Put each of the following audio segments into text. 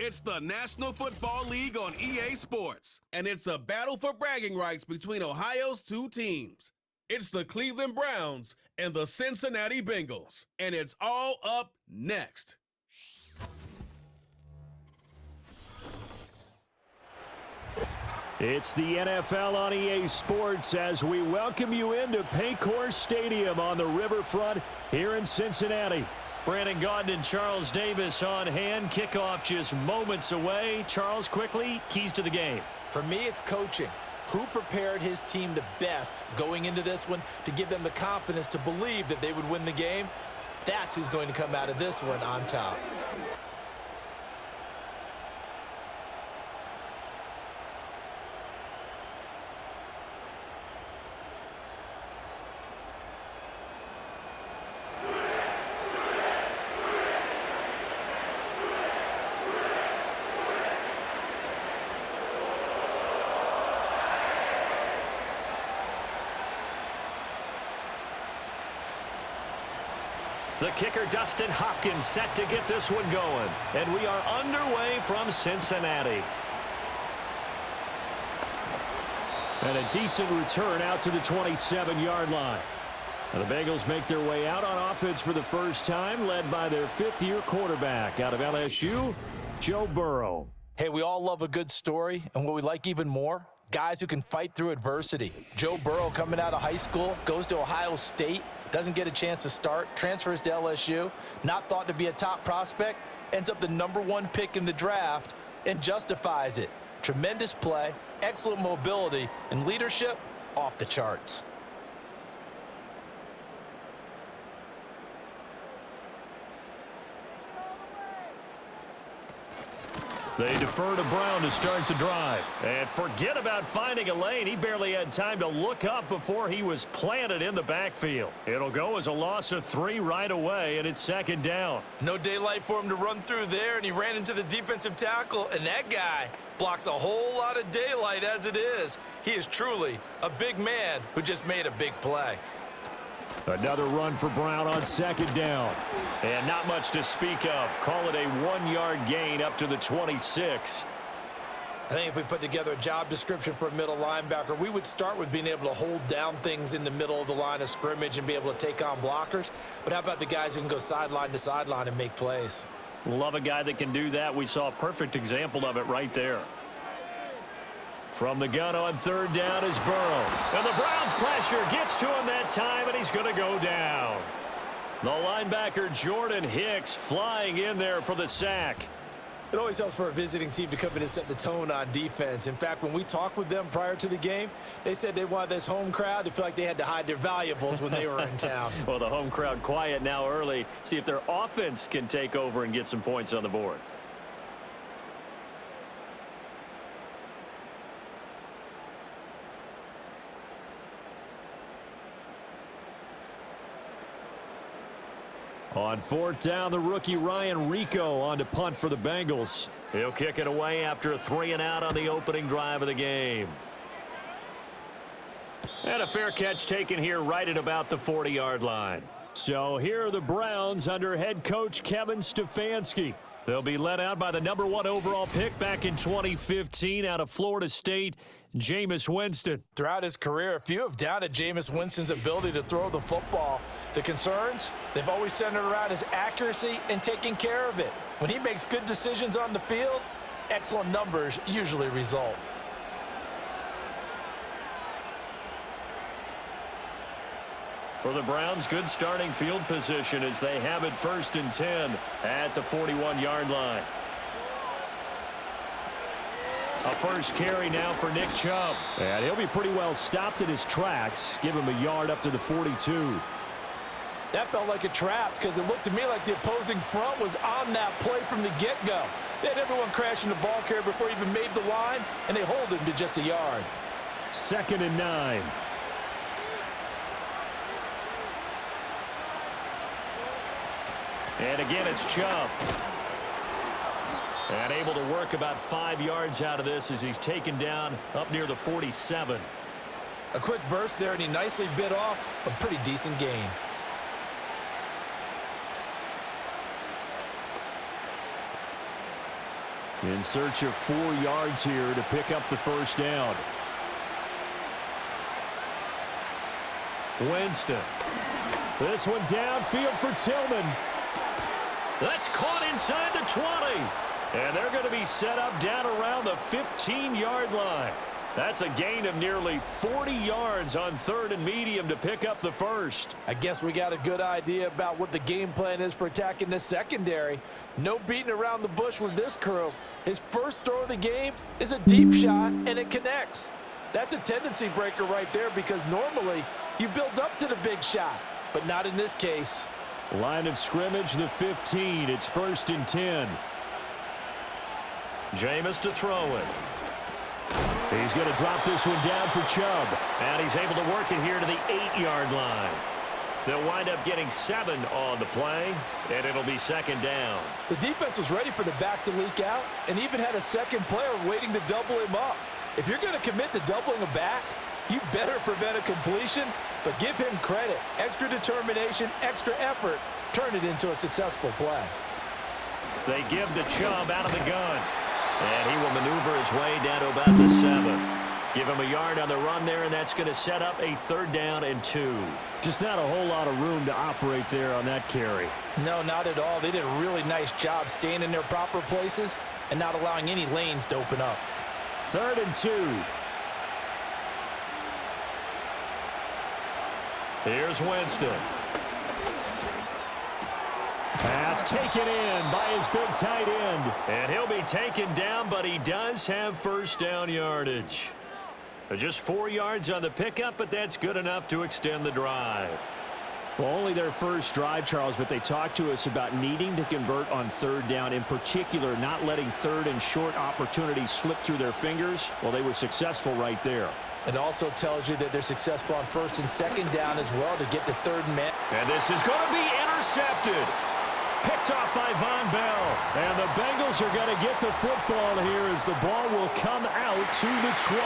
It's the National Football League on EA Sports, and it's a battle for bragging rights between Ohio's two teams. It's the Cleveland Browns and the Cincinnati Bengals, and it's all up next. It's the NFL on EA Sports as we welcome you into Paycor Stadium on the riverfront here in Cincinnati. Brandon Gaudin and Charles Davis on hand. Kickoff just moments away. Charles, quickly, keys to the game. For me, it's coaching. Who prepared his team the best going into this one to give them the confidence to believe that they would win the game? That's who's going to come out of this one on top. The kicker, Dustin Hopkins, set to get this one going. And we are underway from Cincinnati. And a decent return out to the 27-yard line. And the Bengals make their way out on offense for the first time, led by their fifth-year quarterback out of LSU, Joe Burrow. Hey, we all love a good story, and what we like even more, guys who can fight through adversity. Joe Burrow coming out of high school, goes to Ohio State, doesn't get a chance to start, transfers to LSU, not thought to be a top prospect, ends up the #1 pick in the draft, and justifies it. Tremendous play, excellent mobility, and leadership off the charts. They defer to Brown to start the drive. And forget about finding a lane. He barely had time to look up before he was planted in the backfield. It'll go as a loss of 3 right away, and it's second down. No daylight for him to run through there, and he ran into the defensive tackle, and that guy blocks a whole lot of daylight as it is. He is truly a big man who just made a big play. Another run for Brown on second down. And not much to speak of. Call it a 1-yard gain up to the 26. I think if we put together a job description for a middle linebacker, we would start with being able to hold down things in the middle of the line of scrimmage and be able to take on blockers. But how about the guys who can go sideline to sideline and make plays? Love a guy that can do that. We saw a perfect example of it right there. From the gun on third down is Burrow. And the Browns pressure gets to him that time, and he's going to go down. The linebacker Jordan Hicks flying in there for the sack. It always helps for a visiting team to come in and set the tone on defense. In fact, when we talked with them prior to the game, they said they wanted this home crowd to feel like they had to hide their valuables when they were in town. Well, the home crowd quiet now early. See if their offense can take over and get some points on the board. On fourth down, the rookie Ryan Rico on to punt for the Bengals. He'll kick it away after a 3-and-out on the opening drive of the game. And a fair catch taken here right at about the 40-yard line. So here are the Browns under head coach Kevin Stefanski. They'll be led out by the #1 overall pick back in 2015 out of Florida State, Jameis Winston. Throughout his career, few have doubted Jameis Winston's ability to throw the football. The concerns, they've always centered around his accuracy and taking care of it. When he makes good decisions on the field, excellent numbers usually result. For the Browns, good starting field position as they have it 1st and 10 at the 41-yard line. A first carry now for Nick Chubb. And he'll be pretty well stopped in his tracks. Give him a yard up to the 42. That felt like a trap because it looked to me like the opposing front was on that play from the get-go. They had everyone crashing the ball carrier before he even made the line, and they hold him to just a yard. 2nd and 9. And again, it's Chubb. And able to work about 5 yards out of this as he's taken down up near the 47. A quick burst there, and he nicely bit off a pretty decent gain. In search of 4 yards here to pick up the first down. Winston. This one downfield for Tillman. That's caught inside the 20. And they're going to be set up down around the 15-yard line. That's a gain of nearly 40 yards on 3rd and medium to pick up the first. I guess we got a good idea about what the game plan is for attacking the secondary. No beating around the bush with this crew. His first throw of the game is a deep shot, and it connects. That's a tendency breaker right there because normally you build up to the big shot, but not in this case. Line of scrimmage, the 15. It's 1st and 10. Jameis to throw it. He's going to drop this one down for Chubb. And he's able to work it here to the 8-yard line. They'll wind up getting 7 on the play, and it'll be 2nd down. The defense was ready for the back to leak out and even had a second player waiting to double him up. If you're going to commit to doubling a back, you better prevent a completion, but give him credit. Extra determination, extra effort, turn it into a successful play. They give the Chubb out of the gun. And he will maneuver his way down to about the 7. Give him a yard on the run there, and that's going to set up a 3rd down and 2. Just not a whole lot of room to operate there on that carry. No, not at all. They did a really nice job staying in their proper places and not allowing any lanes to open up. 3rd and 2. Here's Winston. Pass taken in by his big tight end. And he'll be taken down, but he does have 1st down yardage. Just 4 yards on the pickup, but that's good enough to extend the drive. Well, only their first drive, Charles, but they talked to us about needing to convert on 3rd down, in particular not letting 3rd and short opportunities slip through their fingers. Well, they were successful right there. It also tells you that they're successful on 1st and 2nd down as well to get to 3rd and man. And this is going to be intercepted. Picked off by Von Bell. And the Bengals are going to get the football here as the ball will come out to the 20.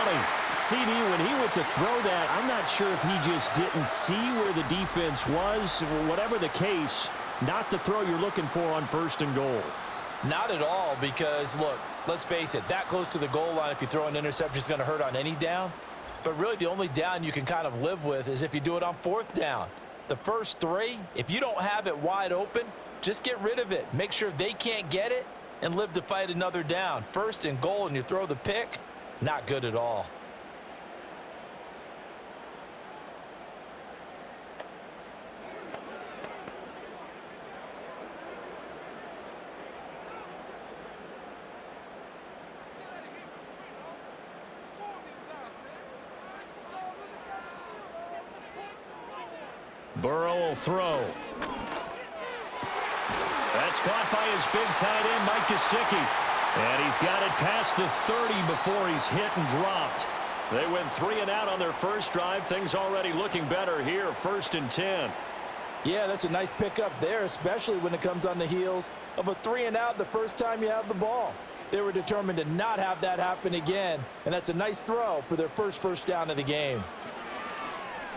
CD, when he went to throw that, I'm not sure if he just didn't see where the defense was. Whatever the case, not the throw you're looking for on 1st and goal. Not at all, because, look, let's face it, that close to the goal line, if you throw an interception, is going to hurt on any down. But really, the only down you can kind of live with is if you do it on 4th down. The first 3, if you don't have it wide open, just get rid of it. Make sure they can't get it and live to fight another down. 1st and goal and you throw the pick, not good at all. Burrow will throw. That's caught by his big tight end, Mike Gesicki. And he's got it past the 30 before he's hit and dropped. They went 3 and out on their first drive. Things already looking better here, 1st and 10. Yeah, that's a nice pickup there, especially when it comes on the heels of a 3 and out the first time you have the ball. They were determined to not have that happen again, and that's a nice throw for their first down of the game.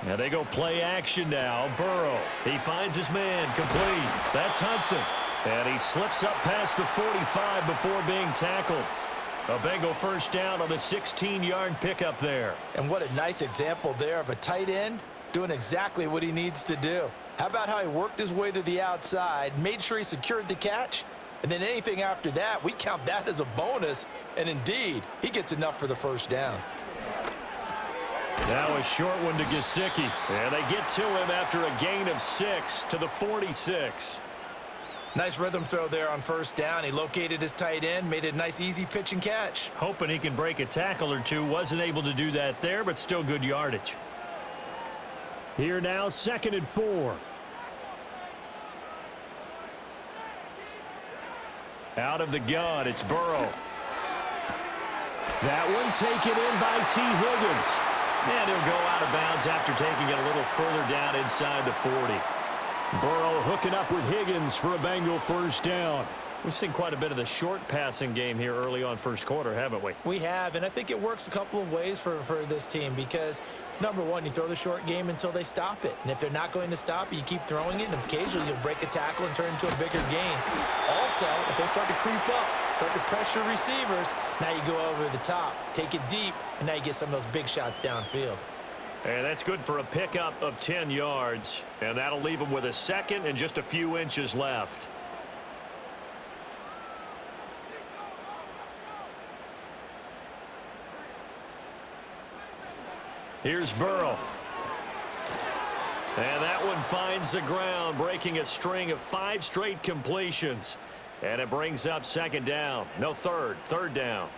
And they go play action now. Burrow, he finds his man, complete. That's Hudson. And he slips up past the 45 before being tackled. A Bengal 1st down on the 16-yard pickup there. And what a nice example there of a tight end doing exactly what he needs to do. How about how he worked his way to the outside, made sure he secured the catch, and then anything after that, we count that as a bonus. And indeed, he gets enough for the 1st down. Now a short one to Gesicki. And they get to him after a gain of 6 to the 46. Nice rhythm throw there on 1st down. He located his tight end, made a nice easy pitch and catch. Hoping he can break a tackle or two. Wasn't able to do that there, but still good yardage. Here now, 2nd and 4. Out of the gun, it's Burrow. That one taken in by T. Higgins. And he'll go out of bounds after taking it a little further down inside the 40. Burrow hooking up with Higgins for a Bengal 1st down. We've seen quite a bit of the short passing game here early on first quarter, haven't we? We have, and I think it works a couple of ways for this team because, number one, you throw the short game until they stop it. And if they're not going to stop it, you keep throwing it, and occasionally you'll break a tackle and turn it into a bigger gain. Also, if they start to creep up, start to pressure receivers, now you go over the top, take it deep, and now you get some of those big shots downfield. And that's good for a pickup of 10 yards, and that'll leave them with a second and just a few inches left. Here's Burrow. And that one finds the ground, breaking a string of 5 straight completions. And it brings up second down. No, third down.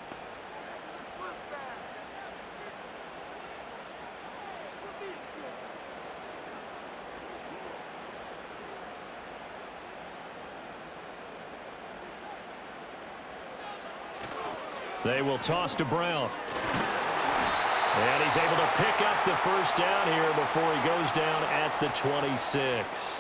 They will toss to Brown. And he's able to pick up the first down here before he goes down at the 26.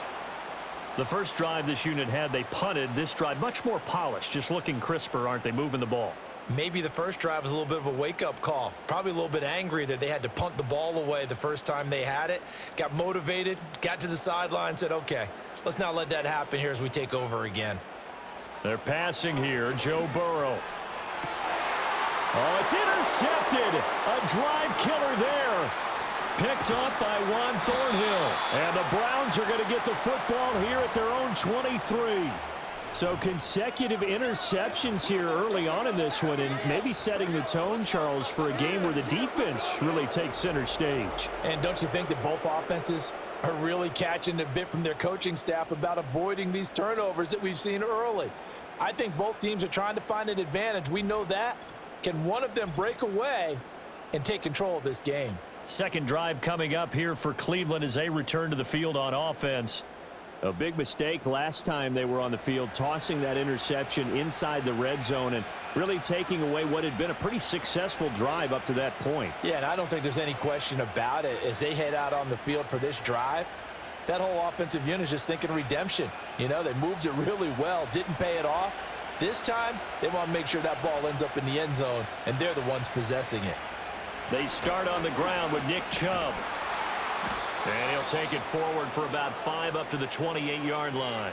The first drive this unit had, they punted. This drive, much more polished, just looking crisper, aren't they, moving the ball? Maybe the first drive was a little bit of a wake-up call. Probably a little bit angry that they had to punt the ball away the first time they had it. Got motivated, got to the sideline, said, okay, let's not let that happen here as we take over again. They're passing here, Joe Burrow. Oh, it's intercepted. A drive killer there. Picked up by Juan Thornhill. And the Browns are going to get the football here at their own 23. So consecutive interceptions here early on in this one, and maybe setting the tone, Charles, for a game where the defense really takes center stage. And don't you think that both offenses are really catching a bit from their coaching staff about avoiding these turnovers that we've seen early? I think both teams are trying to find an advantage. We know that. Can one of them break away and take control of this game? Second drive coming up here for Cleveland as they return to the field on offense. A big mistake last time they were on the field, tossing that interception inside the red zone and really taking away what had been a pretty successful drive up to that point. Yeah, and I don't think there's any question about it. As they head out on the field for this drive, that whole offensive unit is just thinking redemption. You know, they moved it really well, didn't pay it off. This time, they want to make sure that ball ends up in the end zone, and they're the ones possessing it. They start on the ground with Nick Chubb. And he'll take it forward for about 5 up to the 28-yard line.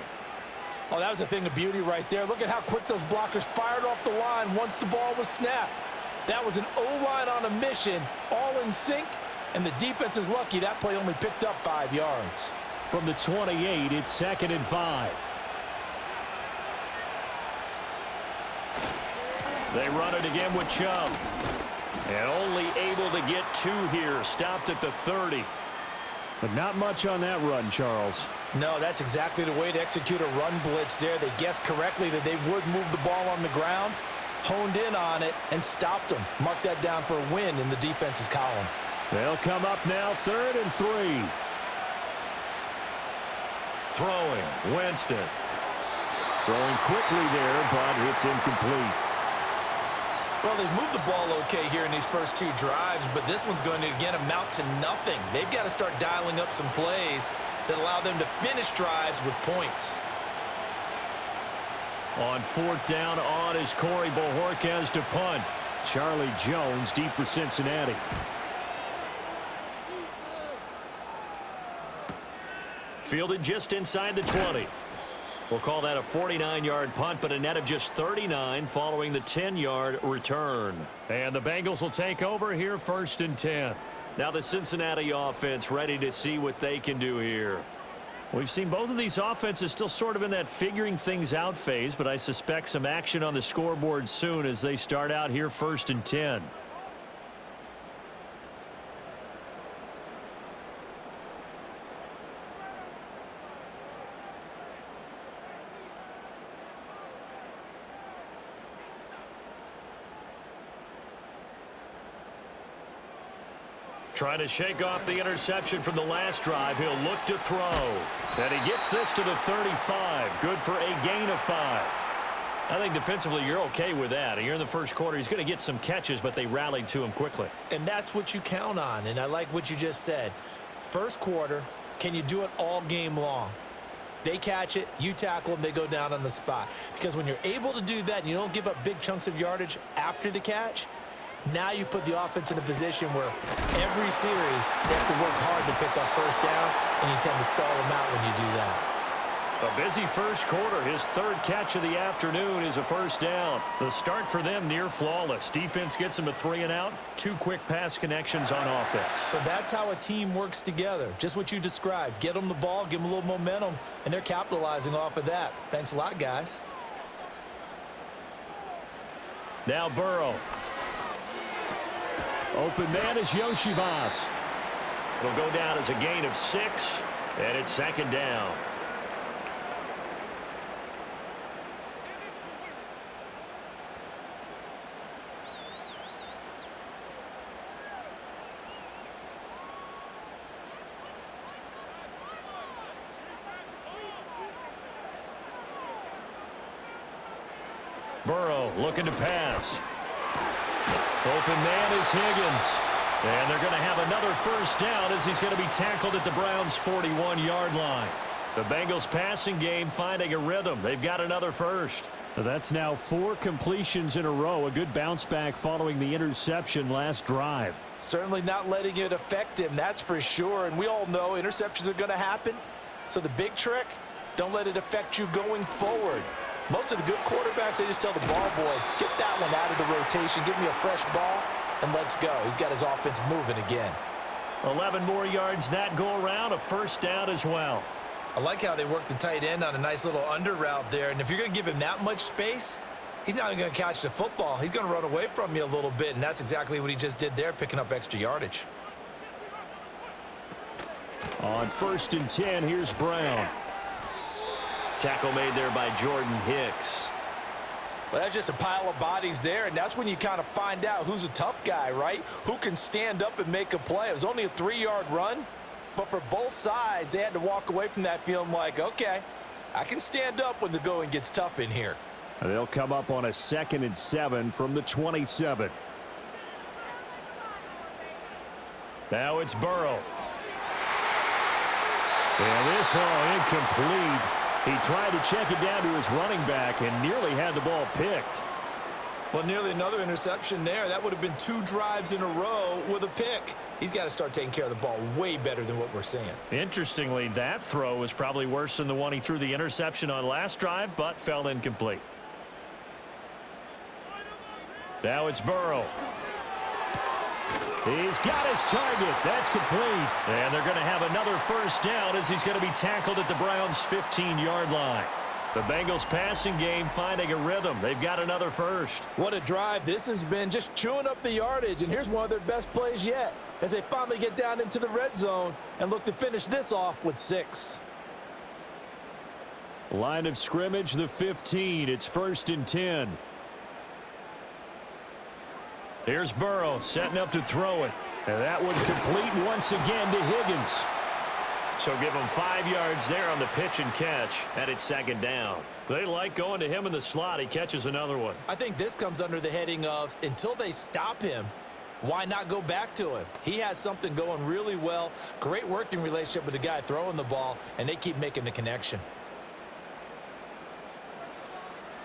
Oh, that was a thing of beauty right there. Look at how quick those blockers fired off the line once the ball was snapped. That was an O-line on a mission, all in sync, and the defense is lucky that play only picked up 5 yards. From the 28, it's 2nd and 5. They run it again with Chubb. And only able to get 2 here. Stopped at the 30. But not much on that run, Charles. No, that's exactly the way to execute a run blitz there. They guessed correctly that they would move the ball on the ground, honed in on it, and stopped them. Mark that down for a win in the defense's column. They'll come up now 3rd and 3. Throwing, Winston. Throwing quickly there, but it's incomplete. Well, they've moved the ball okay here in these first 2 drives, but this one's going to, again, amount to nothing. They've got to start dialing up some plays that allow them to finish drives with points. On 4th down, on is Corey Bojorquez to punt. Charlie Jones deep for Cincinnati. Fielded just inside the 20. We'll call that a 49-yard punt, but a net of just 39 following the 10-yard return. And the Bengals will take over here 1st and 10. Now the Cincinnati offense ready to see what they can do here. We've seen both of these offenses still sort of in that figuring things out phase, but I suspect some action on the scoreboard soon as they start out here 1st and 10. Trying to shake off the interception from the last drive. He'll look to throw. And he gets this to the 35. Good for a gain of 5. I think defensively you're okay with that. Here in the first quarter, he's going to get some catches, but they rallied to him quickly. And that's what you count on, and I like what you just said. First quarter, can you do it all game long? They catch it, you tackle them, they go down on the spot. Because when you're able to do that and you don't give up big chunks of yardage after the catch, now you put the offense in a position where every series they have to work hard to pick up first downs, and you tend to stall them out when you do that. A busy first quarter. His third catch of the afternoon is a first down. The start for them near flawless. Defense gets them a 3-and-out. 2 quick pass connections on offense. So that's how a team works together. Just what you described. Get them the ball, give them a little momentum, and they're capitalizing off of that. Thanks a lot, guys. Now Burrow. Open man is Yoshivas. It'll go down as a gain of 6, and it's second down. Burrow looking to pass. Open man is Higgins. And they're going to have another first down as he's going to be tackled at the Browns' 41-yard line. The Bengals passing game finding a rhythm. They've got another first. That's now 4 completions in a row. A good bounce back following the interception last drive. Certainly not letting it affect him, that's for sure. And we all know interceptions are going to happen. So the big trick, don't let it affect you going forward. Most of the good quarterbacks, they just tell the ball boy, get that one out of the rotation, give me a fresh ball, and let's go. He's got his offense moving again. 11 more yards that go around, a first down as well. I like how they work the tight end on a nice little under route there. And if you're going to give him that much space, he's not even going to catch the football. He's going to run away from you a little bit, and that's exactly what he just did there, picking up extra yardage. On 1st and 10, here's Brown. Tackle made there by Jordan Hicks. Well, that's just a pile of bodies there, and that's when you kind of find out who's a tough guy, right? Who can stand up and make a play. It was only a 3-yard run, but for both sides, they had to walk away from that feeling like, okay, I can stand up when the going gets tough in here. They'll come up on a 2nd and 7 from the 27. Now it's Burrow. And this one incomplete. He tried to check it down to his running back and nearly had the ball picked. Well, nearly another interception there. That would have been 2 drives in a row with a pick. He's got to start taking care of the ball way better than what we're seeing. Interestingly, that throw was probably worse than the one he threw the interception on last drive, but fell incomplete. Now it's Burrow. He's got his target. That's complete. And they're going to have another first down as he's going to be tackled at the Browns' 15-yard line. The Bengals passing game finding a rhythm. They've got another first. What a drive this has been, just chewing up the yardage. And here's one of their best plays yet as they finally get down into the red zone and look to finish this off with 6. Line of scrimmage, the 15. It's 1st and 10. Here's Burrow setting up to throw it. And that one complete once again to Higgins. So give him 5 yards there on the pitch and catch, and it's second down. They like going to him in the slot. He catches another one. I think this comes under the heading of until they stop him, why not go back to him? He has something going really well. Great working relationship with the guy throwing the ball, and they keep making the connection.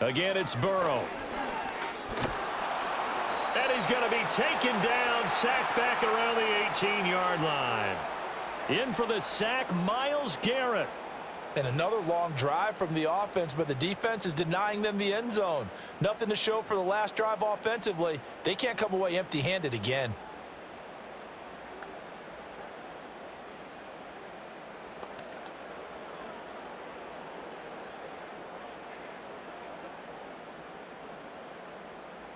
Again, it's Burrow. And he's going to be taken down, sacked back around the 18-yard line. In for the sack, Myles Garrett. And another long drive from the offense, but the defense is denying them the end zone. Nothing to show for the last drive offensively. They can't come away empty-handed again.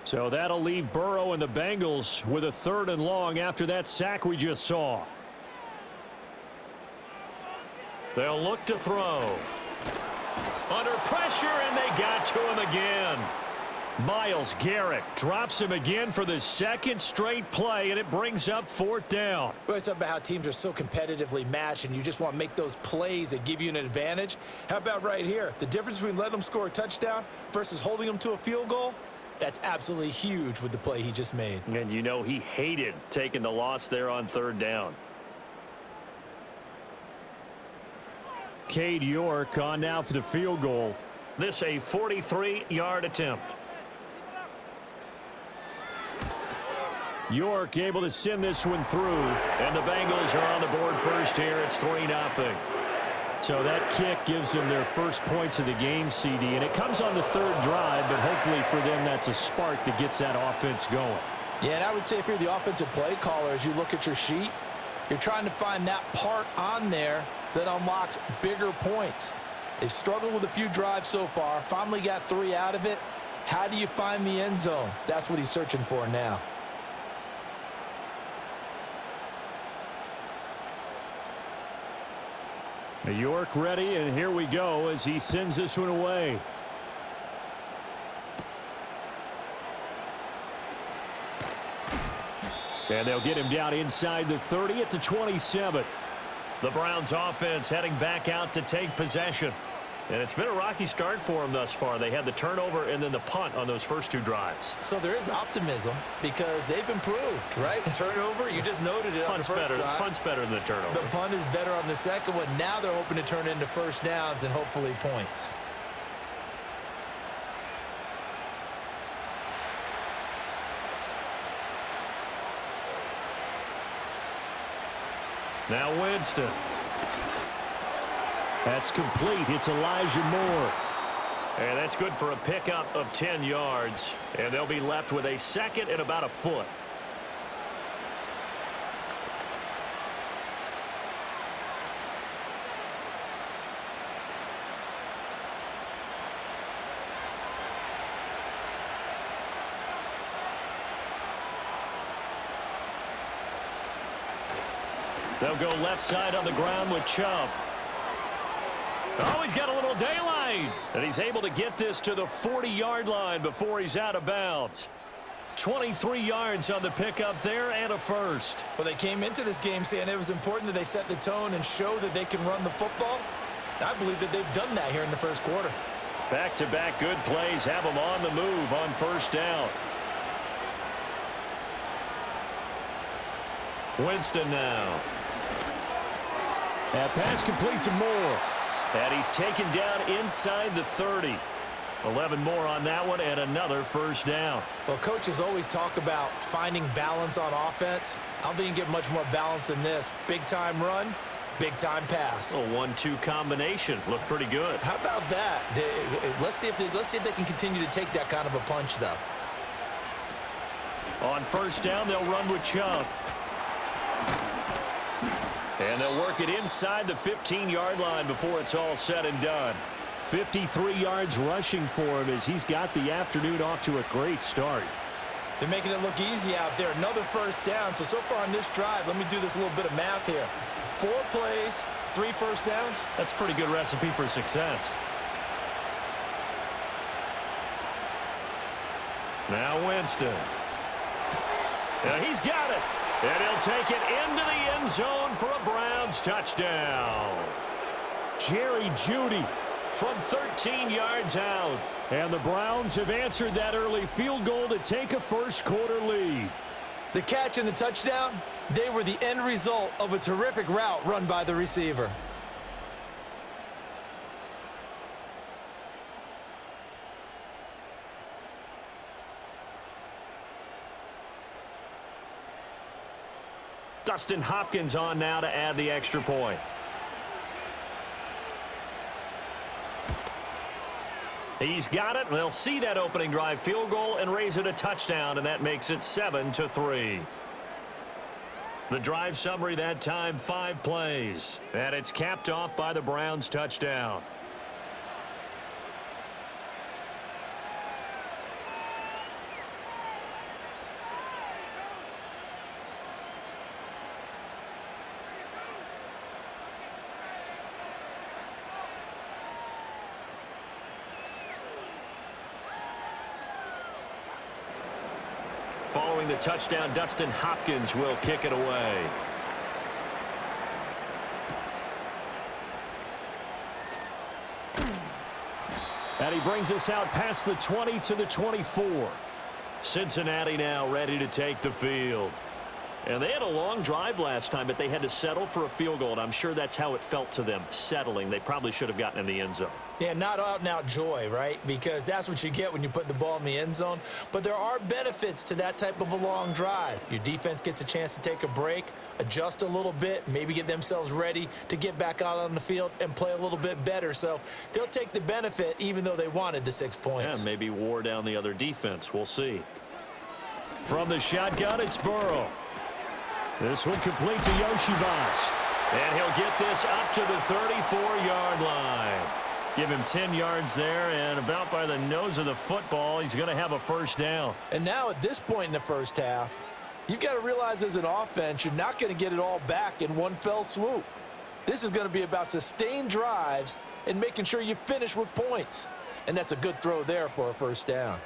So that'll leave Burrow and the Bengals with a 3rd and long after that sack we just saw. They'll look to throw. Under pressure, and they got to him again. Myles Garrett drops him again for the 2nd straight play, and it brings up 4th down. We always talk about how teams are so competitively matched, and you just want to make those plays that give you an advantage. How about right here? The difference between letting them score a touchdown versus holding them to a field goal? That's absolutely huge with the play he just made. And you know he hated taking the loss there on 3rd down. Cade York on now for the field goal. This a 43-yard attempt. York able to send this one through. And the Bengals are on the board first here. It's 3-0. So that kick gives them their first points of the game, CD. And it comes on the third drive, but hopefully for them that's a spark that gets that offense going. Yeah, and I would say if you're the offensive play caller, as you look at your sheet, you're trying to find that part on there that unlocks bigger points. They've struggled with a few drives so far. Finally got 3 out of it. How do you find the end zone? That's what he's searching for now. York ready, and here we go as he sends this one away. And they'll get him down inside the 30 at the 27. The Browns offense heading back out to take possession. And it's been a rocky start for them thus far. They had the turnover and then the punt on those first 2 drives. So there is optimism because they've improved, right? Turnover, you just noted it on the first drive. Punt's better than the turnover. The punt is better on the second one. Now they're hoping to turn it into first downs and hopefully points. Now Winston. That's complete. It's Elijah Moore. And that's good for a pickup of 10 yards. And they'll be left with a second and about a foot. They'll go left side on the ground with Chubb. Oh, he's got a little daylight. And he's able to get this to the 40-yard line before he's out of bounds. 23 yards on the pickup there and a first. Well, they came into this game saying it was important that they set the tone and show that they can run the football. I believe that they've done that here in the first quarter. Back-to-back good plays have them on the move on first down. Winston now. That pass complete to Moore. And he's taken down inside the 30. 11 more on that one and another first down. Well, coaches always talk about finding balance on offense. I don't think you can get much more balance than this. Big-time run, big-time pass. A 1-2 combination. Looked pretty good. How about that? Let's see if they can continue to take that kind of a punch, though. On first down, they'll run with Chubb. And they'll work it inside the 15-yard line before it's all said and done. 53 yards rushing for him as he's got the afternoon off to a great start. They're making it look easy out there. Another first down. So far on this drive, let me do this little bit of math here. 4 plays, 3 first downs. That's a pretty good recipe for success. Now Winston. And he's got it. And he'll take it into the end zone for a Browns touchdown. Jerry Jeudy from 13 yards out. And the Browns have answered that early field goal to take a first quarter lead. The catch and the touchdown, they were the end result of a terrific route run by the receiver. Dustin Hopkins on now to add the extra point. He's got it. They'll see that opening drive field goal and raise it a touchdown, and that makes it 7-3. The drive summary that time, 5 plays. And it's capped off by the Browns touchdown. Following the touchdown, Dustin Hopkins will kick it away. And he brings us out past the 20 to the 24. Cincinnati now ready to take the field. And they had a long drive last time, but they had to settle for a field goal, and I'm sure that's how it felt to them, settling. They probably should have gotten in the end zone. Yeah, not out-and-out joy, right? Because that's what you get when you put the ball in the end zone. But there are benefits to that type of a long drive. Your defense gets a chance to take a break, adjust a little bit, maybe get themselves ready to get back out on the field and play a little bit better. So they'll take the benefit even though they wanted the 6 points. Yeah, maybe wore down the other defense. We'll see. From the shotgun, it's Burrow. This one complete to Yoshivas. And he'll get this up to the 34-yard line. Give him 10 yards there, and about by the nose of the football, he's going to have a first down. And now at this point in the first half, you've got to realize as an offense, you're not going to get it all back in one fell swoop. This is going to be about sustained drives and making sure you finish with points. And that's a good throw there for a first down.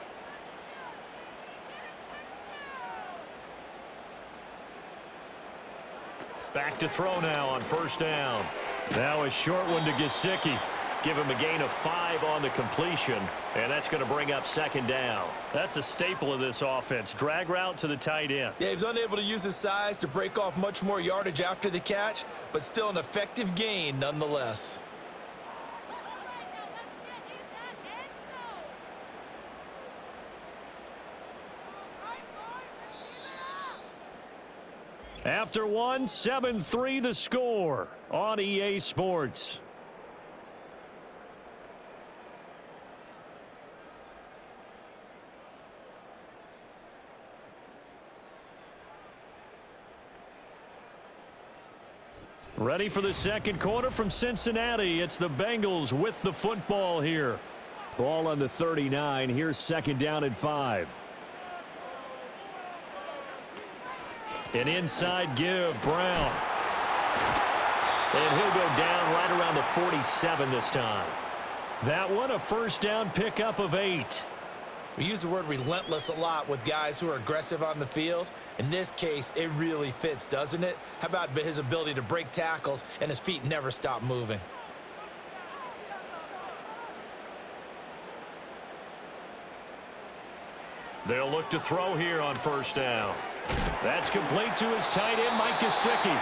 Back to throw now on first down. Now a short one to Gesicki. Give him a gain of 5 on the completion, and that's going to bring up second down. That's a staple of this offense. Drag route to the tight end. Yeah, he was unable to use his size to break off much more yardage after the catch, but still an effective gain nonetheless. After one, 7-3 the score on EA Sports. Ready for the second quarter from Cincinnati. It's the Bengals with the football here. Ball on the 39. Here's second down and 5. An inside give, Brown. And he'll go down right around the 47 this time. That one a first down pickup of 8. We use the word relentless a lot with guys who are aggressive on the field. In this case, it really fits, doesn't it? How about his ability to break tackles and his feet never stop moving? They'll look to throw here on first down. That's complete to his tight end, Mike Gesicki.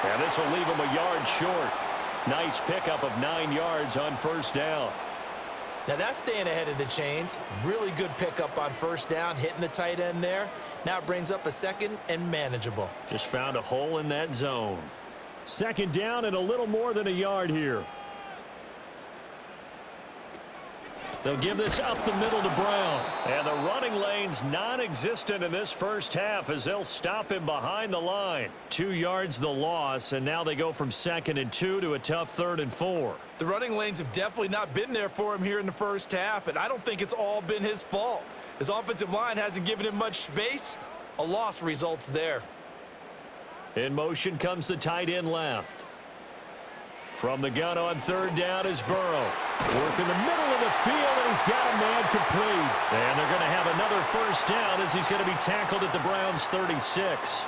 And this will leave him a yard short. Nice pickup of 9 yards on first down. Now that's staying ahead of the chains. Really good pickup on first down, hitting the tight end there. Now it brings up a second and manageable. Just found a hole in that zone. Second down and a little more than a yard here. They'll give this up the middle to Brown. And the running lane's non-existent in this first half as they'll stop him behind the line. 2 yards the loss, and now they go from 2nd and 2 to a tough 3rd and 4. The running lanes have definitely not been there for him here in the first half, and I don't think it's all been his fault. His offensive line hasn't given him much space. A loss results there. In motion comes the tight end left. From the gun on third down is Burrow. Working the middle of the field, and he's got a man complete. And they're going to have another first down as he's going to be tackled at the Browns' 36.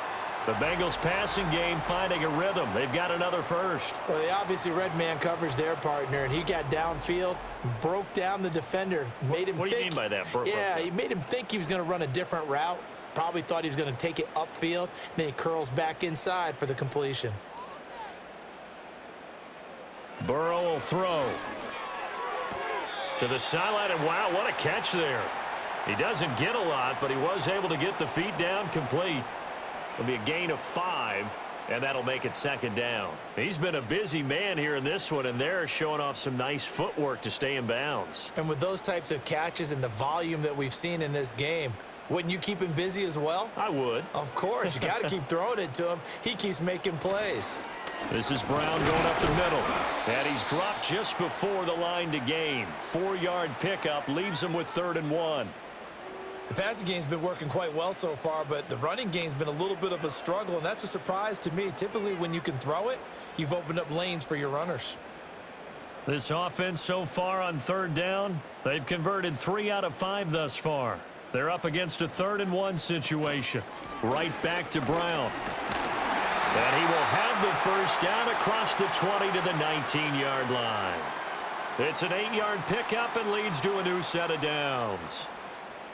The Bengals passing game finding a rhythm. They've got another first. Well, they obviously red man coverage their partner, and he got downfield, broke down the defender, made him What do you mean by that? Yeah, he made him think he was going to run a different route. Probably thought he was going to take it upfield. Then he curls back inside for the completion. Burrow will throw to the sideline, and wow, what a catch there. He doesn't get a lot, but he was able to get the feet down complete. It'll be a gain of 5, and that'll make it second down. He's been a busy man here in this one, and they're showing off some nice footwork to stay in bounds. And with those types of catches and the volume that we've seen in this game, wouldn't you keep him busy as well? I would. Of course. You got to keep throwing it to him. He keeps making plays. This is Brown going up the middle. And he's dropped just before the line to gain. 4-yard pickup leaves him with 3rd and 1. The passing game's been working quite well so far, but the running game's been a little bit of a struggle, and that's a surprise to me. Typically, when you can throw it, you've opened up lanes for your runners. This offense so far on third down, they've converted 3 out of 5 thus far. They're up against a 3rd and 1 situation. Right back to Brown. And he will have the first down across the 20 to the 19-yard line. It's an 8-yard pickup and leads to a new set of downs.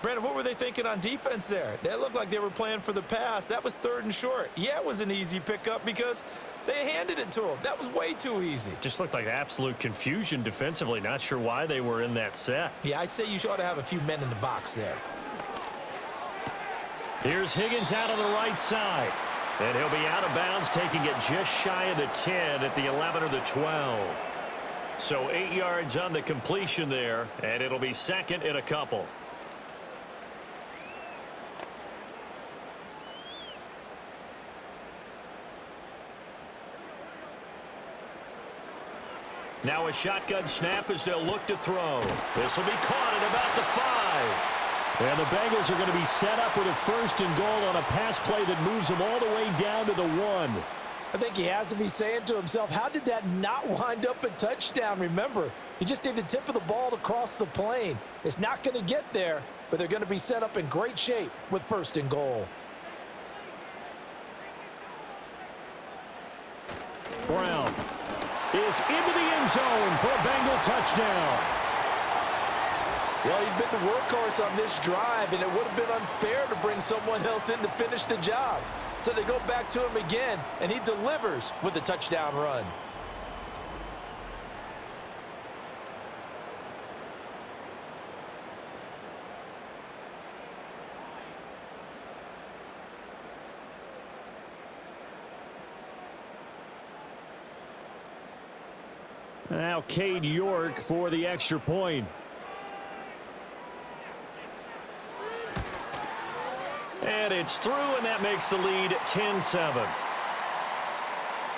Brandon, what were they thinking on defense there? They looked like they were playing for the pass. That was 3rd and short. Yeah, it was an easy pickup because they handed it to him. That was way too easy. Just looked like absolute confusion defensively. Not sure why they were in that set. Yeah, I'd say you ought to have a few men in the box there. Here's Higgins out on the right side. And he'll be out of bounds, taking it just shy of the 10 at the 11 or the 12. So 8 yards on the completion there, and it'll be 2nd and a couple. Now a shotgun snap as they'll look to throw. This will be caught at about the 5. And the Bengals are going to be set up with a 1st and goal on a pass play that moves them all the way down to the 1. I think he has to be saying to himself, how did that not wind up a touchdown? Remember, you just need the tip of the ball to cross the plane. It's not going to get there, but they're going to be set up in great shape with 1st and goal. Brown is into the end zone for a Bengal touchdown. Well, he'd been the workhorse on this drive, and it would have been unfair to bring someone else in to finish the job. So they go back to him again, and he delivers with a touchdown run. Now Cade York for the extra point. And it's through, and that makes the lead 10-7.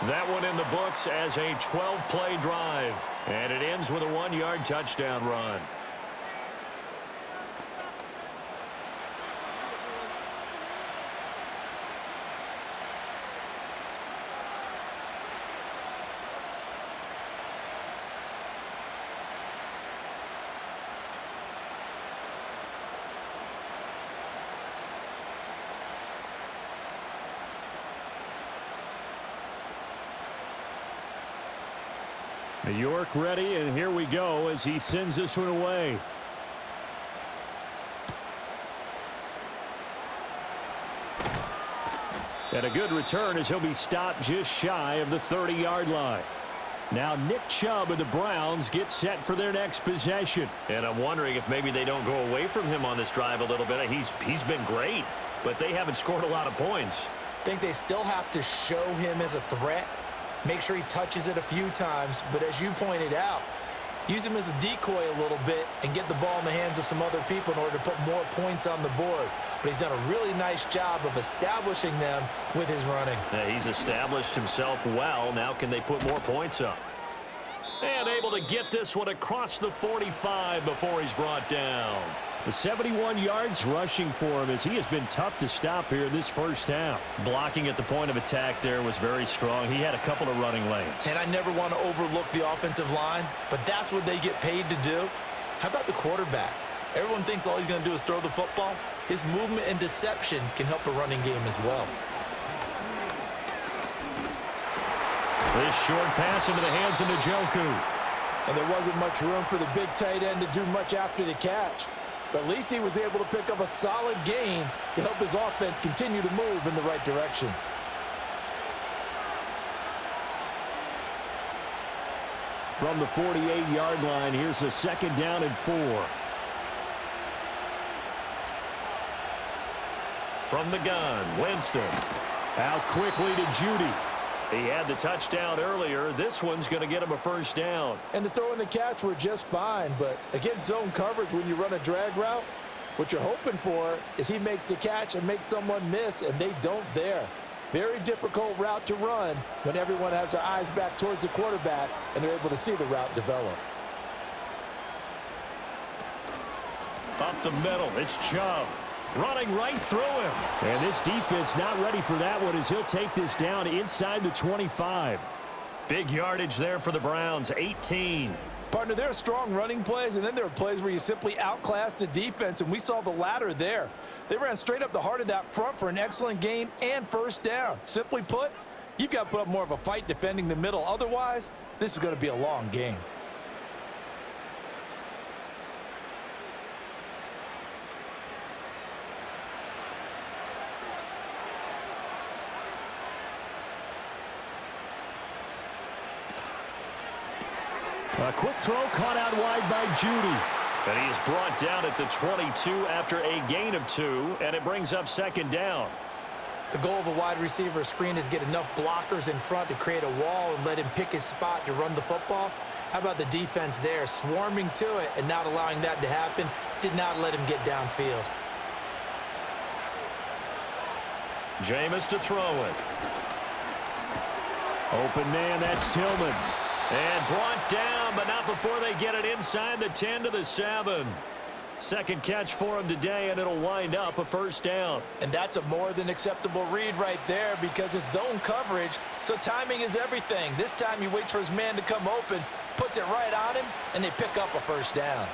That one in the books as a 12-play drive. And it ends with a 1-yard touchdown run. York ready, and here we go as he sends this one away. And a good return as he'll be stopped just shy of the 30-yard line. Now Nick Chubb and the Browns get set for their next possession. And I'm wondering if maybe they don't go away from him on this drive a little bit. He's been great, but they haven't scored a lot of points. I think they still have to show him as a threat. Make sure he touches it a few times, but as you pointed out, use him as a decoy a little bit and get the ball in the hands of some other people in order to put more points on the board. But he's done a really nice job of establishing them with his running. Yeah, he's established himself well. Now can they put more points up? And able to get this one across the 45 before he's brought down. The 71 yards rushing for him as he has been tough to stop here in this first half. Blocking at the point of attack there was very strong. He had a couple of running lanes. And I never want to overlook the offensive line, but that's what they get paid to do. How about the quarterback? Everyone thinks all he's going to do is throw the football. His movement and deception can help a running game as well. This short pass into the hands of Njoku. And there wasn't much room for the big tight end to do much after the catch. But at least he was able to pick up a solid gain to help his offense continue to move in the right direction. From the 48-yard line, here's a 2nd down and 4. From the gun, Winston. Out quickly to Judy. He had the touchdown earlier. This one's going to get him a 1st down. And the throw and the catch were just fine. But against zone coverage, when you run a drag route, what you're hoping for is he makes the catch and makes someone miss, and they don't there. Very difficult route to run when everyone has their eyes back towards the quarterback and they're able to see the route develop. Up the middle, it's Chubb. Running right through him. And this defense not ready for that one as he'll take this down inside the 25. Big yardage there for the Browns, 18. Partner, there are strong running plays, and then there are plays where you simply outclass the defense, and we saw the latter there. They ran straight up the heart of that front for an excellent gain and 1st down. Simply put, you've got to put up more of a fight defending the middle. Otherwise, this is going to be a long game. A quick throw caught out wide by Judy. And he is brought down at the 22 after a gain of 2, and it brings up second down. The goal of a wide receiver screen is get enough blockers in front to create a wall and let him pick his spot to run the football. How about the defense there, swarming to it and not allowing that to happen? Did not let him get downfield. Jameis to throw it. Open man, that's Tillman. And brought down, but not before they get it inside the 10 to the 7. Second catch for him today, and it'll wind up a first down. And that's a more than acceptable read right there because it's zone coverage, so timing is everything. This time he waits for his man to come open, puts it right on him, and they pick up a first down.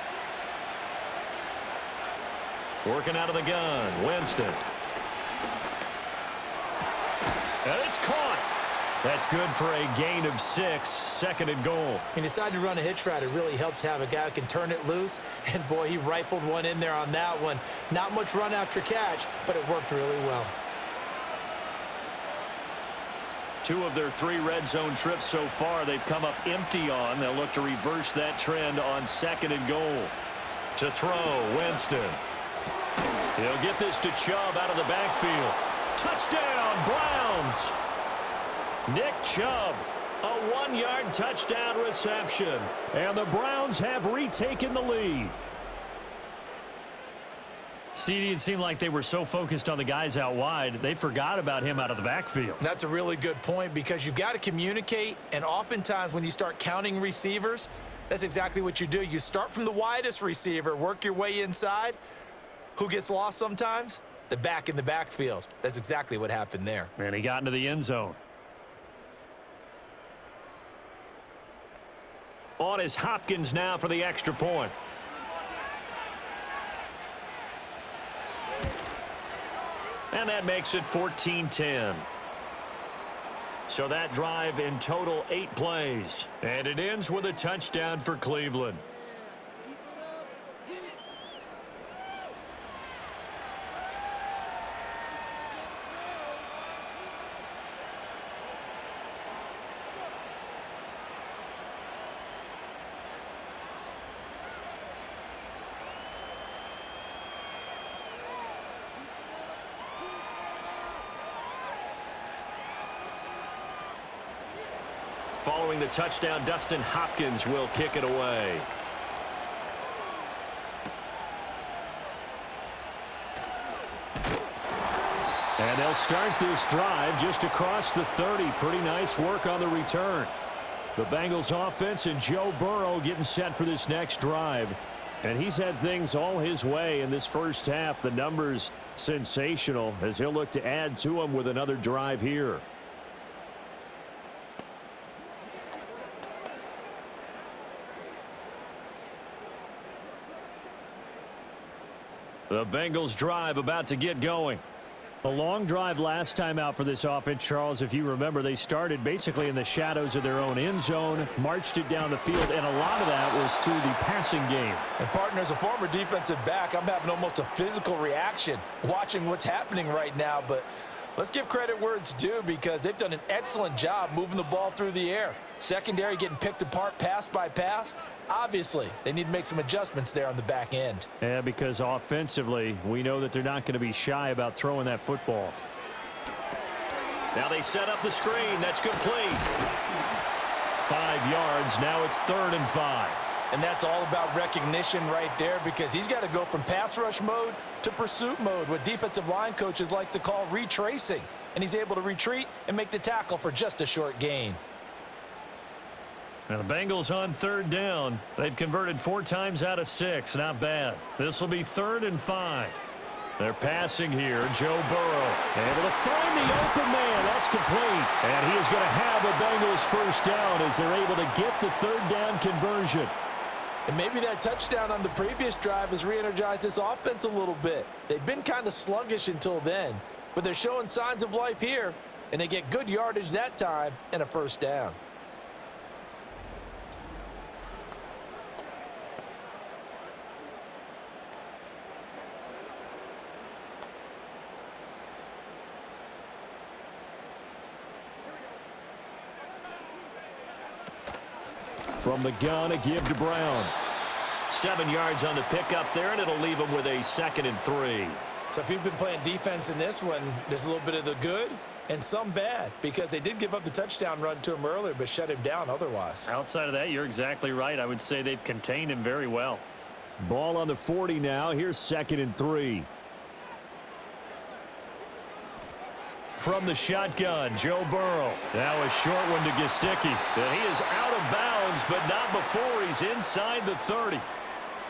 Working out of the gun, Winston. And it's caught. That's good for a gain of 6, second and goal. He decided to run a hitch route. It really helps to have a guy who can turn it loose. And, boy, he rifled one in there on that one. Not much run after catch, but it worked really well. 2 of their 3 red zone trips so far they've come up empty on. They'll look to reverse that trend on second and goal. To throw, Winston. He'll get this to Chubb out of the backfield. Touchdown, Browns! Nick Chubb, a 1-yard touchdown reception. And the Browns have retaken the lead. CD, it seemed like they were so focused on the guys out wide, they forgot about him out of the backfield. That's a really good point because you've got to communicate, and oftentimes when you start counting receivers, that's exactly what you do. You start from the widest receiver, work your way inside. Who gets lost sometimes? The back in the backfield. That's exactly what happened there. And he got into the end zone. On is Hopkins now for the extra point. And that makes it 14-10. So that drive in total 8 plays. And it ends with a touchdown for Cleveland. Following the touchdown, Dustin Hopkins will kick it away. And they'll start this drive just across the 30. Pretty nice work on the return. The Bengals offense and Joe Burrow getting set for this next drive. And he's had things all his way in this first half. The numbers sensational as he'll look to add to them with another drive here. The Bengals drive about to get going. A long drive last time out for this offense, Charles. If you remember, they started basically in the shadows of their own end zone, marched it down the field, and a lot of that was through the passing game. And, partner, as a former defensive back, I'm having almost a physical reaction watching what's happening right now. But let's give credit where it's due because they've done an excellent job moving the ball through the air. Secondary getting picked apart pass by pass. Obviously, they need to make some adjustments there on the back end. Yeah, because offensively, we know that they're not going to be shy about throwing that football. Now they set up the screen. That's complete. 5 yards. Now it's 3rd and 5. And that's all about recognition right there because he's got to go from pass rush mode to pursuit mode, what defensive line coaches like to call retracing. And he's able to retreat and make the tackle for just a short gain. Now the Bengals on 3rd down. They've converted 4 times out of 6. Not bad. This will be 3rd and 5. They're passing here. Joe Burrow able to find the open man. That's complete. And he is going to have a Bengals first down as they're able to get the 3rd down conversion. And maybe that touchdown on the previous drive has re-energized this offense a little bit. They've been kind of sluggish until then, but they're showing signs of life here, and they get good yardage that time and a first down. From the gun, a give to Brown. 7 yards on the pickup there, and it'll leave him with a 2nd and 3. So if you've been playing defense in this one, there's a little bit of the good and some bad, because they did give up the touchdown run to him earlier but shut him down otherwise. Outside of that, you're exactly right. I would say they've contained him very well. Ball on the 40 now. Here's 2nd and 3. From the shotgun, Joe Burrow. Now a short one to Gesicki. And he is out of bounds, but not before he's inside the 30.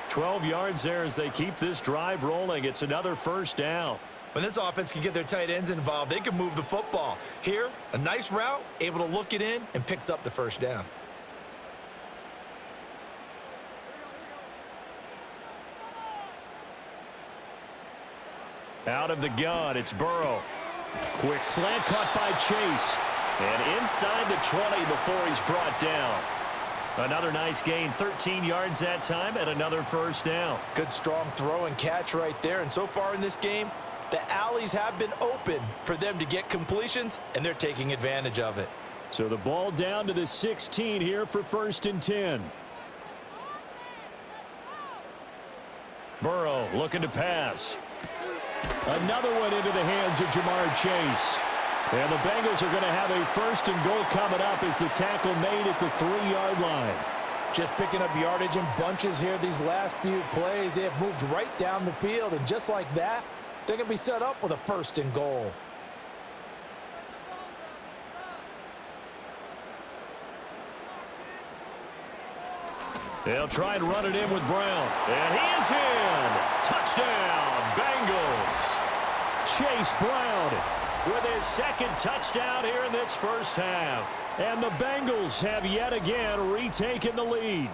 12 yards there as they keep this drive rolling. It's another first down. When this offense can get their tight ends involved, they can move the football. Here, a nice route, able to look it in, and picks up the first down. Out of the gun, it's Burrow. Quick slant caught by Chase. And inside the 20 before he's brought down. Another nice gain, 13 yards that time, and another first down. Good strong throw and catch right there. And so far in this game, the alleys have been open for them to get completions, and they're taking advantage of it. So the ball down to the 16 here for 1st and 10. Burrow looking to pass. Another one into the hands of Jamar Chase. And the Bengals are going to have a 1st and goal coming up as the tackle made at the 3-yard line. Just picking up yardage in bunches here these last few plays. They have moved right down the field, and just like that, they're going to be set up with a 1st and goal. They'll try and run it in with Brown. And he is in. Touchdown, Bengals. Chase Brown With his 2nd touchdown here in this first half. And the Bengals have yet again retaken the lead.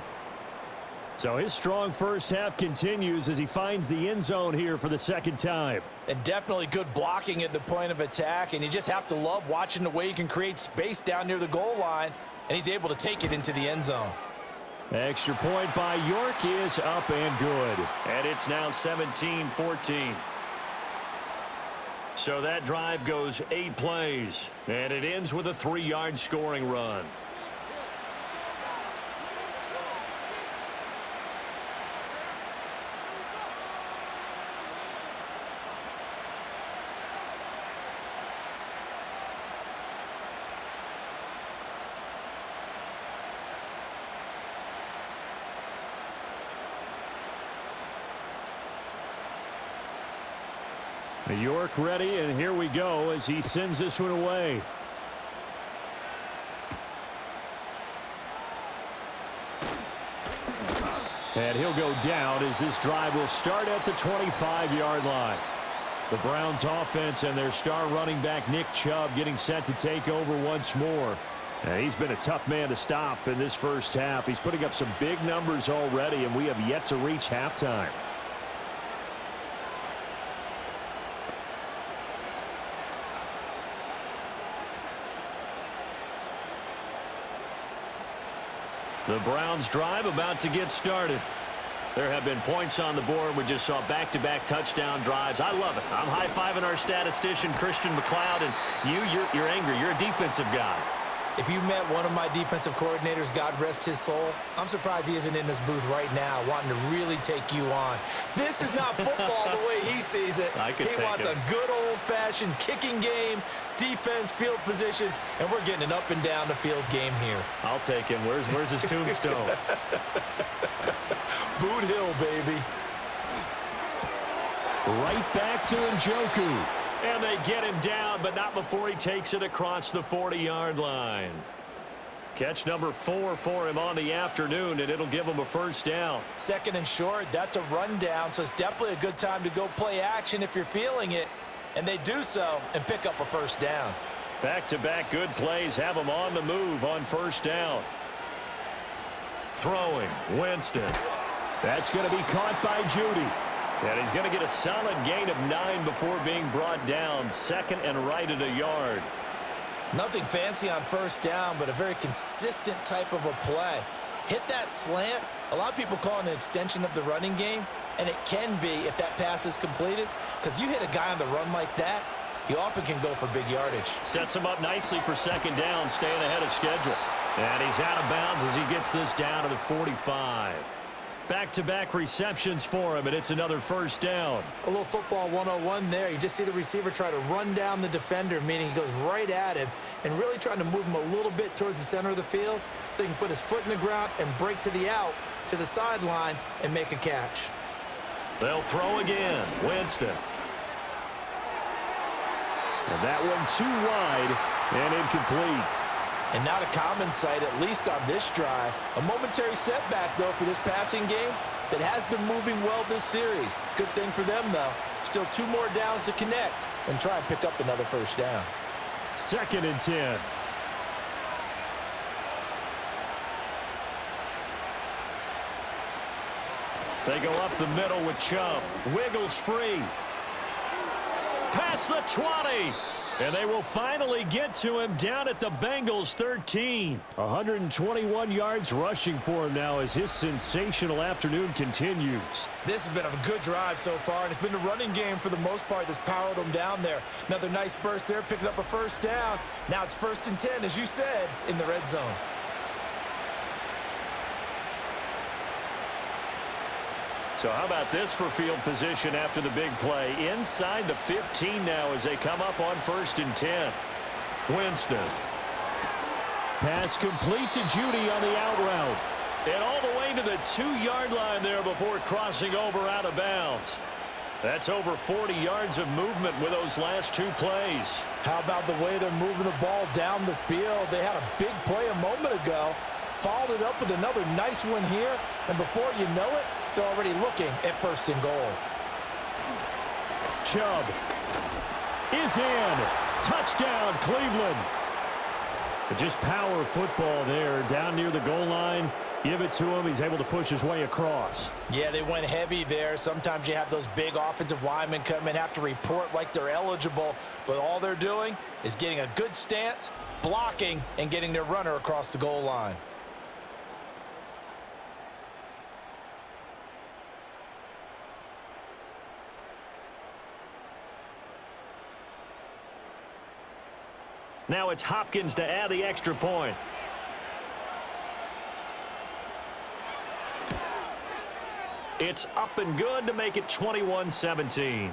So his strong first half continues as he finds the end zone here for the 2nd time. And definitely good blocking at the point of attack, and you just have to love watching the way he can create space down near the goal line, and he's able to take it into the end zone. Extra point by York is up and good. And it's now 17-14. So that drive goes 8 plays, and it ends with a 3-yard scoring run. York ready, and here we go as he sends this one away. And he'll go down as this drive will start at the 25-yard line. The Browns offense and their star running back Nick Chubb getting set to take over once more. And he's been a tough man to stop in this first half. He's putting up some big numbers already, and we have yet to reach halftime. The Browns drive about to get started. There have been points on the board. We just saw back-to-back touchdown drives. I love it. I'm high-fiving our statistician, Christian McLeod, and you're angry. You're a defensive guy. If you met one of my defensive coordinators, God rest his soul, I'm surprised he isn't in this booth right now wanting to really take you on. This is not football the way he sees it. He wants a good old-fashioned kicking game, defense, field position, and we're getting an up-and-down-the-field game here. I'll take him. Where's his tombstone? Boot Hill, baby. Right back to Njoku. And they get him down, but not before he takes it across the 40-yard line. Catch number 4 for him on the afternoon, and it'll give him a first down. 2nd and short, that's a rundown, so it's definitely a good time to go play action if you're feeling it. And they do so and pick up a first down. Back-to-back good plays have him on the move on first down. Throwing, Winston. That's going to be caught by Judy. And he's going to get a solid gain of 9 before being brought down. 2nd and right at a yard. Nothing fancy on first down, but a very consistent type of a play. Hit that slant. A lot of people call it an extension of the running game, and it can be if that pass is completed, because you hit a guy on the run like that, he often can go for big yardage. Sets him up nicely for 2nd down, staying ahead of schedule. And he's out of bounds as he gets this down to the 45. Back-to-back receptions for him, and it's another first down. A little football 101 there. You just see the receiver try to run down the defender, meaning he goes right at him and really trying to move him a little bit towards the center of the field so he can put his foot in the ground and break to the out, to the sideline, and make a catch. They'll throw again. Winston. And that one too wide and incomplete. And not a common sight, at least on this drive. A momentary setback, though, for this passing game that has been moving well this series. Good thing for them, though. Still 2 more downs to connect and try and pick up another first down. 2nd and 10. They go up the middle with Chubb. Wiggles free. Past the 20. And they will finally get to him down at the Bengals 13. 121 yards rushing for him now as his sensational afternoon continues. This has been a good drive so far, and it's been the running game for the most part that's powered them down there. Another nice burst there, picking up a first down. Now it's 1st and 10, as you said, in the red zone. So how about this for field position after the big play? Inside the 15 now as they come up on 1st and 10. Winston. Pass complete to Judy on the out route. And all the way to the 2-yard line there before crossing over out of bounds. That's over 40 yards of movement with those last 2 plays. How about the way they're moving the ball down the field? They had a big play a moment ago. Followed it up with another nice one here. And before you know it, they're already looking at 1st and goal. Chubb is in. Touchdown, Cleveland. Just power football there down near the goal line. Give it to him. He's able to push his way across. Yeah, they went heavy there. Sometimes you have those big offensive linemen come in, have to report like they're eligible. But all they're doing is getting a good stance, blocking, and getting their runner across the goal line. Now it's Hopkins to add the extra point. It's up and good to make it 21-17.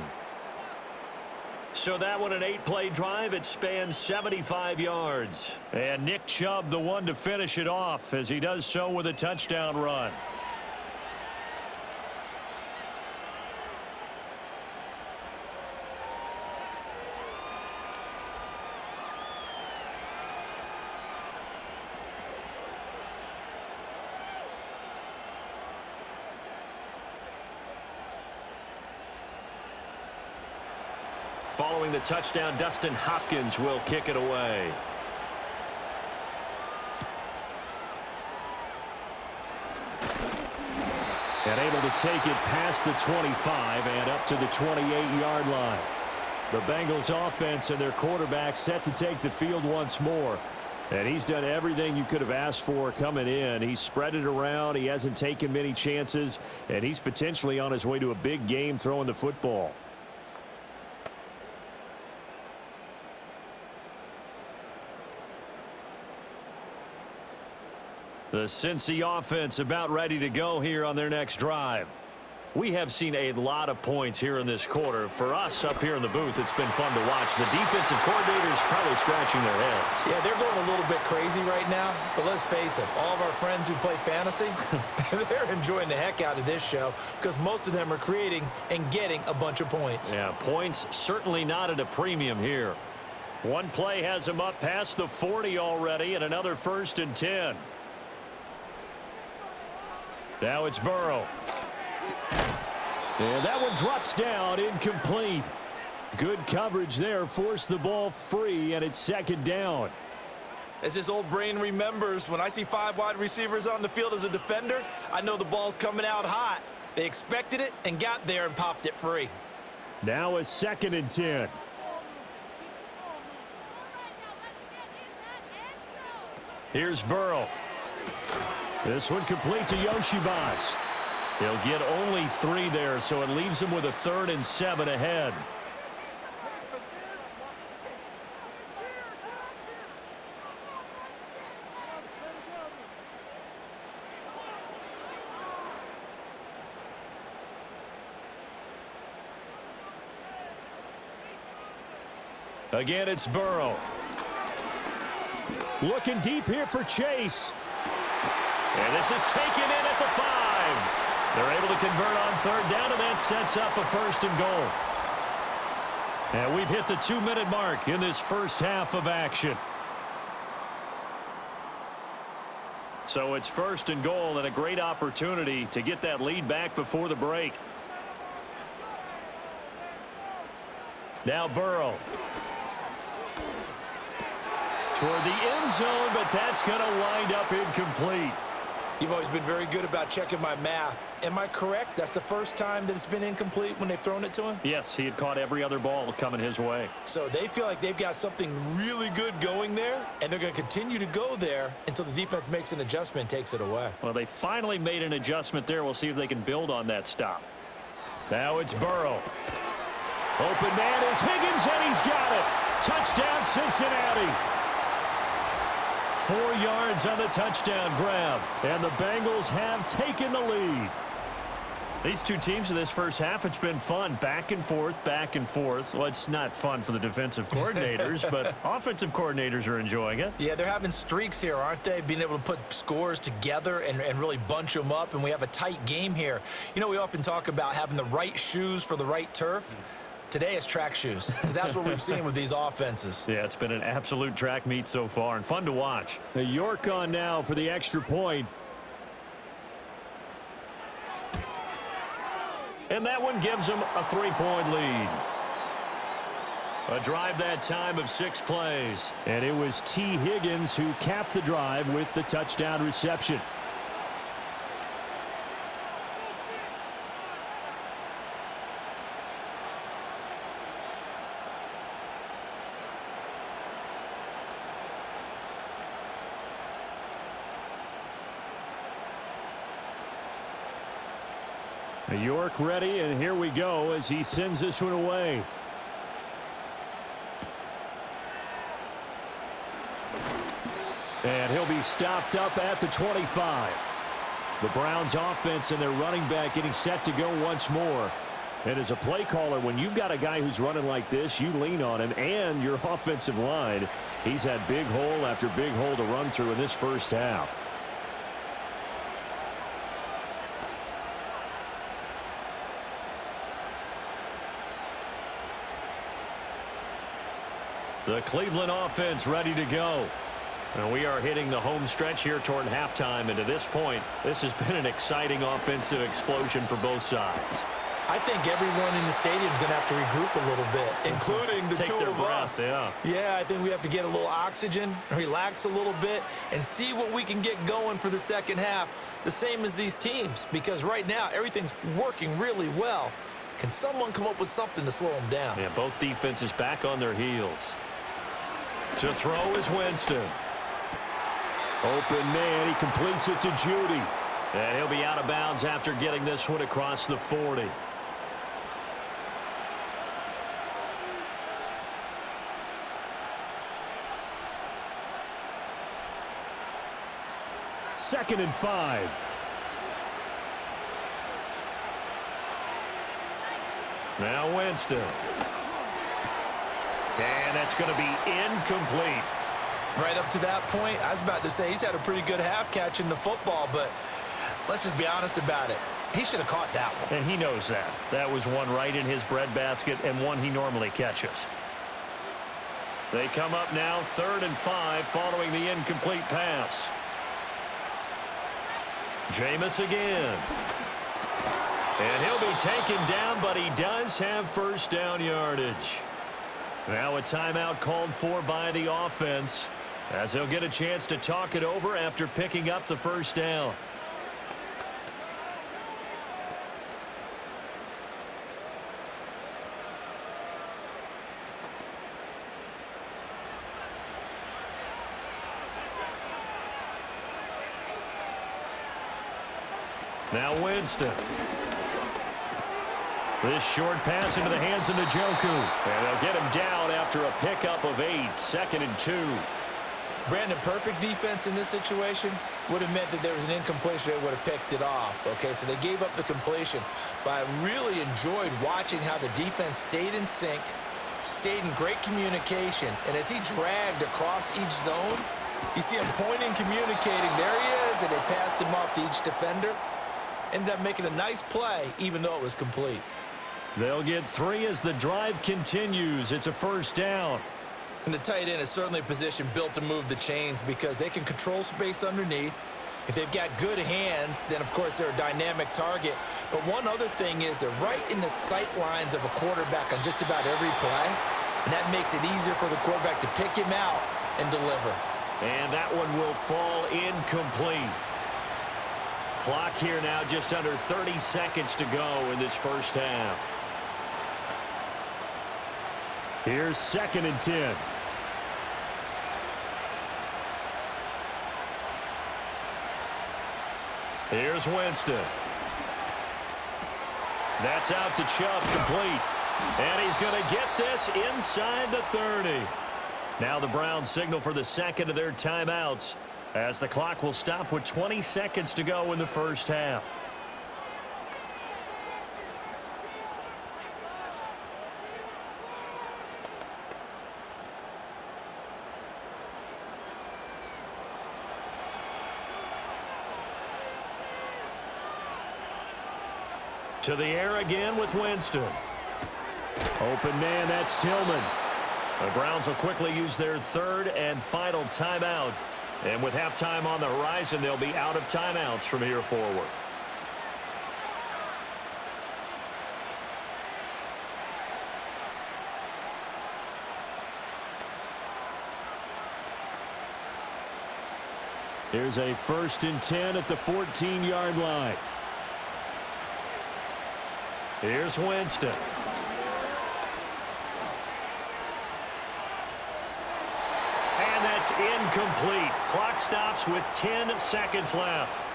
So that one, an 8-play drive. It spans 75 yards. And Nick Chubb, the one to finish it off, as he does so with a touchdown run. Following the touchdown, Dustin Hopkins will kick it away. And able to take it past the 25 and up to the 28-yard line. The Bengals offense and their quarterback set to take the field once more. And he's done everything you could have asked for coming in. He's spread it around. He hasn't taken many chances. And he's potentially on his way to a big game throwing the football. The Cincy offense about ready to go here on their next drive. We have seen a lot of points here in this quarter. For us up here in the booth, it's been fun to watch. The defensive coordinators probably scratching their heads. Yeah, they're going a little bit crazy right now, but let's face it, all of our friends who play fantasy, they're enjoying the heck out of this show because most of them are creating and getting a bunch of points. Yeah, points certainly not at a premium here. One play has them up past the 40 already, and another 1st and 10. Now it's Burrow. And that one drops down, incomplete. Good coverage there, forced the ball free, and it's 2nd down. As this old brain remembers, when I see 5 wide receivers on the field as a defender, I know the ball's coming out hot. They expected it and got there and popped it free. Now a 2nd and 10. Here's Burrow. This one complete to Yoshibas. He'll get only 3 there, so it leaves him with a 3rd and 7 ahead. Again, it's Burrow. Looking deep here for Chase. And this is taken in at the 5. They're able to convert on third down, and that sets up a 1st and goal. And we've hit the 2-minute mark in this first half of action. So it's 1st and goal and a great opportunity to get that lead back before the break. Now Burrow. Toward the end zone, but that's going to wind up incomplete. You've always been very good about checking my math. Am I correct? That's the first time that it's been incomplete when they've thrown it to him? Yes, he had caught every other ball coming his way. So they feel like they've got something really good going there, and they're going to continue to go there until the defense makes an adjustment and takes it away. Well, they finally made an adjustment there. We'll see if they can build on that stop. Now it's Burrow. Open man is Higgins, and he's got it. Touchdown, Cincinnati. 4 yards on the touchdown grab. And the Bengals have taken the lead. These two teams in this first half, it's been fun. Back and forth, back and forth. Well, it's not fun for the defensive coordinators, but offensive coordinators are enjoying it. Yeah, they're having streaks here, aren't they? Being able to put scores together and really bunch them up, and we have a tight game here. You know, we often talk about having the right shoes for the right turf. Today it's track shoes, because that's what we've seen with these offenses. Yeah, it's been an absolute track meet so far and fun to watch. York on now for the extra point. And that one gives them a 3-point lead. A drive that time of 6 plays. And it was T. Higgins who capped the drive with the touchdown reception. York ready, and here we go as he sends this one away. And he'll be stopped up at the 25. The Browns offense and their running back getting set to go once more. And as a play caller, when you've got a guy who's running like this, you lean on him and your offensive line. He's had big hole after big hole to run through in this first half. The Cleveland offense ready to go. And we are hitting the home stretch here toward halftime. And to this point, this has been an exciting offensive explosion for both sides. I think everyone in the stadium is going to have to regroup a little bit, including the two of us. Yeah, I think we have to get a little oxygen, relax a little bit, and see what we can get going for the second half, the same as these teams, because right now everything's working really well. Can someone come up with something to slow them down? Yeah, both defenses back on their heels. To throw is Winston. Open man, he completes it to Judy. And he'll be out of bounds after getting this one across the 40. Second and 5. Now Winston. And that's going to be incomplete. Right up to that point, I was about to say he's had a pretty good half catching the football, but let's just be honest about it. He should have caught that one. And he knows that. That was one right in his breadbasket and one he normally catches. They come up now 3rd and 5 following the incomplete pass. Jameis again. And he'll be taken down, but he does have first down yardage. Now a timeout called for by the offense, as he'll get a chance to talk it over after picking up the first down. Now Winston. This short pass into the hands of Njoku. And they'll get him down after a pickup of 8. 2nd and 2. Brandon, perfect defense in this situation would have meant that there was an incompletion. They would have picked it off. Okay, so they gave up the completion. But I really enjoyed watching how the defense stayed in sync, stayed in great communication, and as he dragged across each zone, you see him pointing, communicating. There he is, and they passed him off to each defender. Ended up making a nice play, even though it was complete. They'll get 3 as the drive continues. It's a first down. And the tight end is certainly a position built to move the chains because they can control space underneath. If they've got good hands, then, of course, they're a dynamic target. But one other thing is they're right in the sight lines of a quarterback on just about every play, and that makes it easier for the quarterback to pick him out and deliver. And that one will fall incomplete. Clock here now just under 30 seconds to go in this first half. Here's 2nd and 10. Here's Winston. That's out to Chubb, complete. And he's going to get this inside the 30. Now the Browns signal for the second of their timeouts, as the clock will stop with 20 seconds to go in the first half. To the air again with Winston. Open man, that's Tillman. The Browns will quickly use their 3rd and final timeout. And with halftime on the horizon, they'll be out of timeouts from here forward. Here's a 1st and 10 at the 14-yard line. Here's Winston. And that's incomplete. Clock stops with 10 seconds left.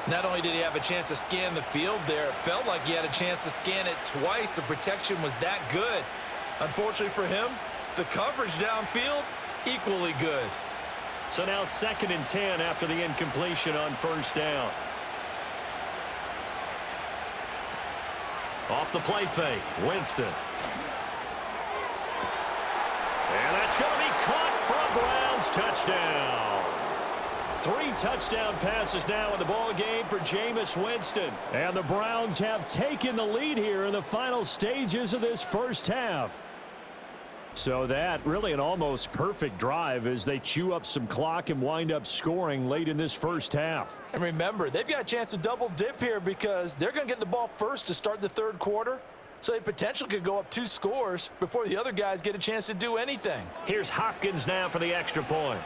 Not only did he have a chance to scan the field there, it felt like he had a chance to scan it twice. The protection was that good. Unfortunately for him, the coverage downfield, equally good. So now 2nd and 10 after the incompletion on first down. Off the play fake, Winston. And that's going to be caught for a Browns touchdown. 3 touchdown passes now in the ball game for Jameis Winston. And the Browns have taken the lead here in the final stages of this first half. So that really an almost perfect drive as they chew up some clock and wind up scoring late in this first half. And remember, they've got a chance to double dip here because they're going to get the ball first to start the 3rd quarter. So they potentially could go up 2 scores before the other guys get a chance to do anything. Here's Hopkins now for the extra point.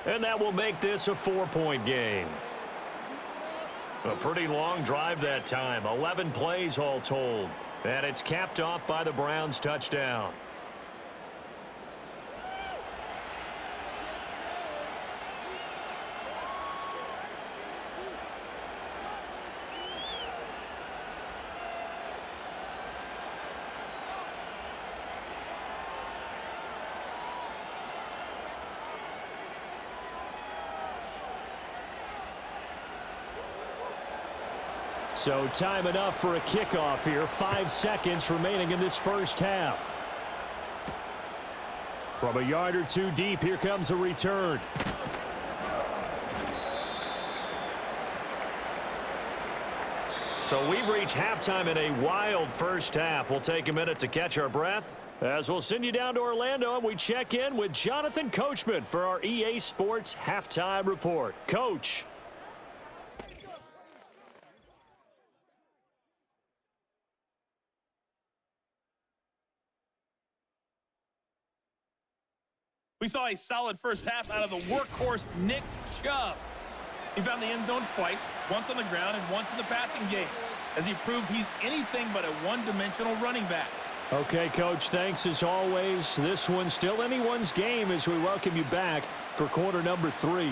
And that will make this a 4-point game. A pretty long drive that time. 11 plays all told. And it's capped off by the Browns touchdown. So time enough for a kickoff here. 5 seconds remaining in this first half. From a yard or 2 deep, here comes a return. So we've reached halftime in a wild first half. We'll take a minute to catch our breath as we'll send you down to Orlando and we check in with Jonathan Coachman for our EA Sports Halftime Report. Coach. We saw a solid first half out of the workhorse Nick Chubb. He found the end zone twice, once on the ground and once in the passing game, as he proved he's anything but a one-dimensional running back. Okay, Coach, thanks as always. This one's still anyone's game as we welcome you back for quarter number 3.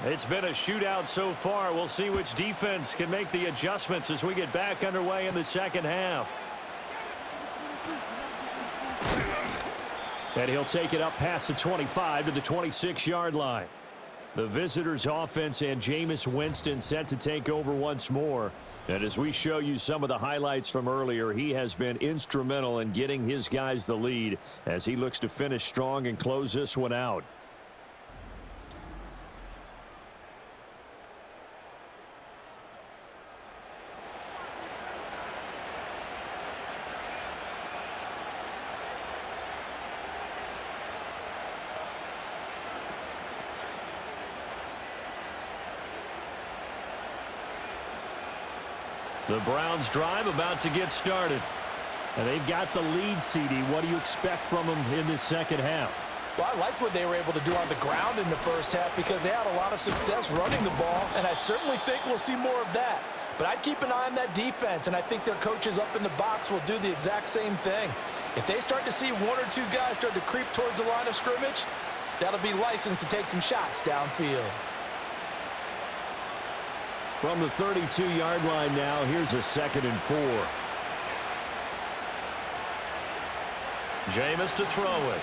It's been a shootout so far. We'll see which defense can make the adjustments as we get back underway in the second half. And he'll take it up past the 25 to the 26-yard line. The visitors' offense and Jameis Winston set to take over once more. And as we show you some of the highlights from earlier, he has been instrumental in getting his guys the lead as he looks to finish strong and close this one out. The Browns drive about to get started. And they've got the lead, CD. What do you expect from them in this second half? Well, I like what they were able to do on the ground in the first half because they had a lot of success running the ball, and I certainly think we'll see more of that. But I'd keep an eye on that defense, and I think their coaches up in the box will do the exact same thing. If they start to see one or two guys start to creep towards the line of scrimmage, that'll be licensed to take some shots downfield. From the 32-yard line now, here's a 2nd and 4. Jameis to throw it.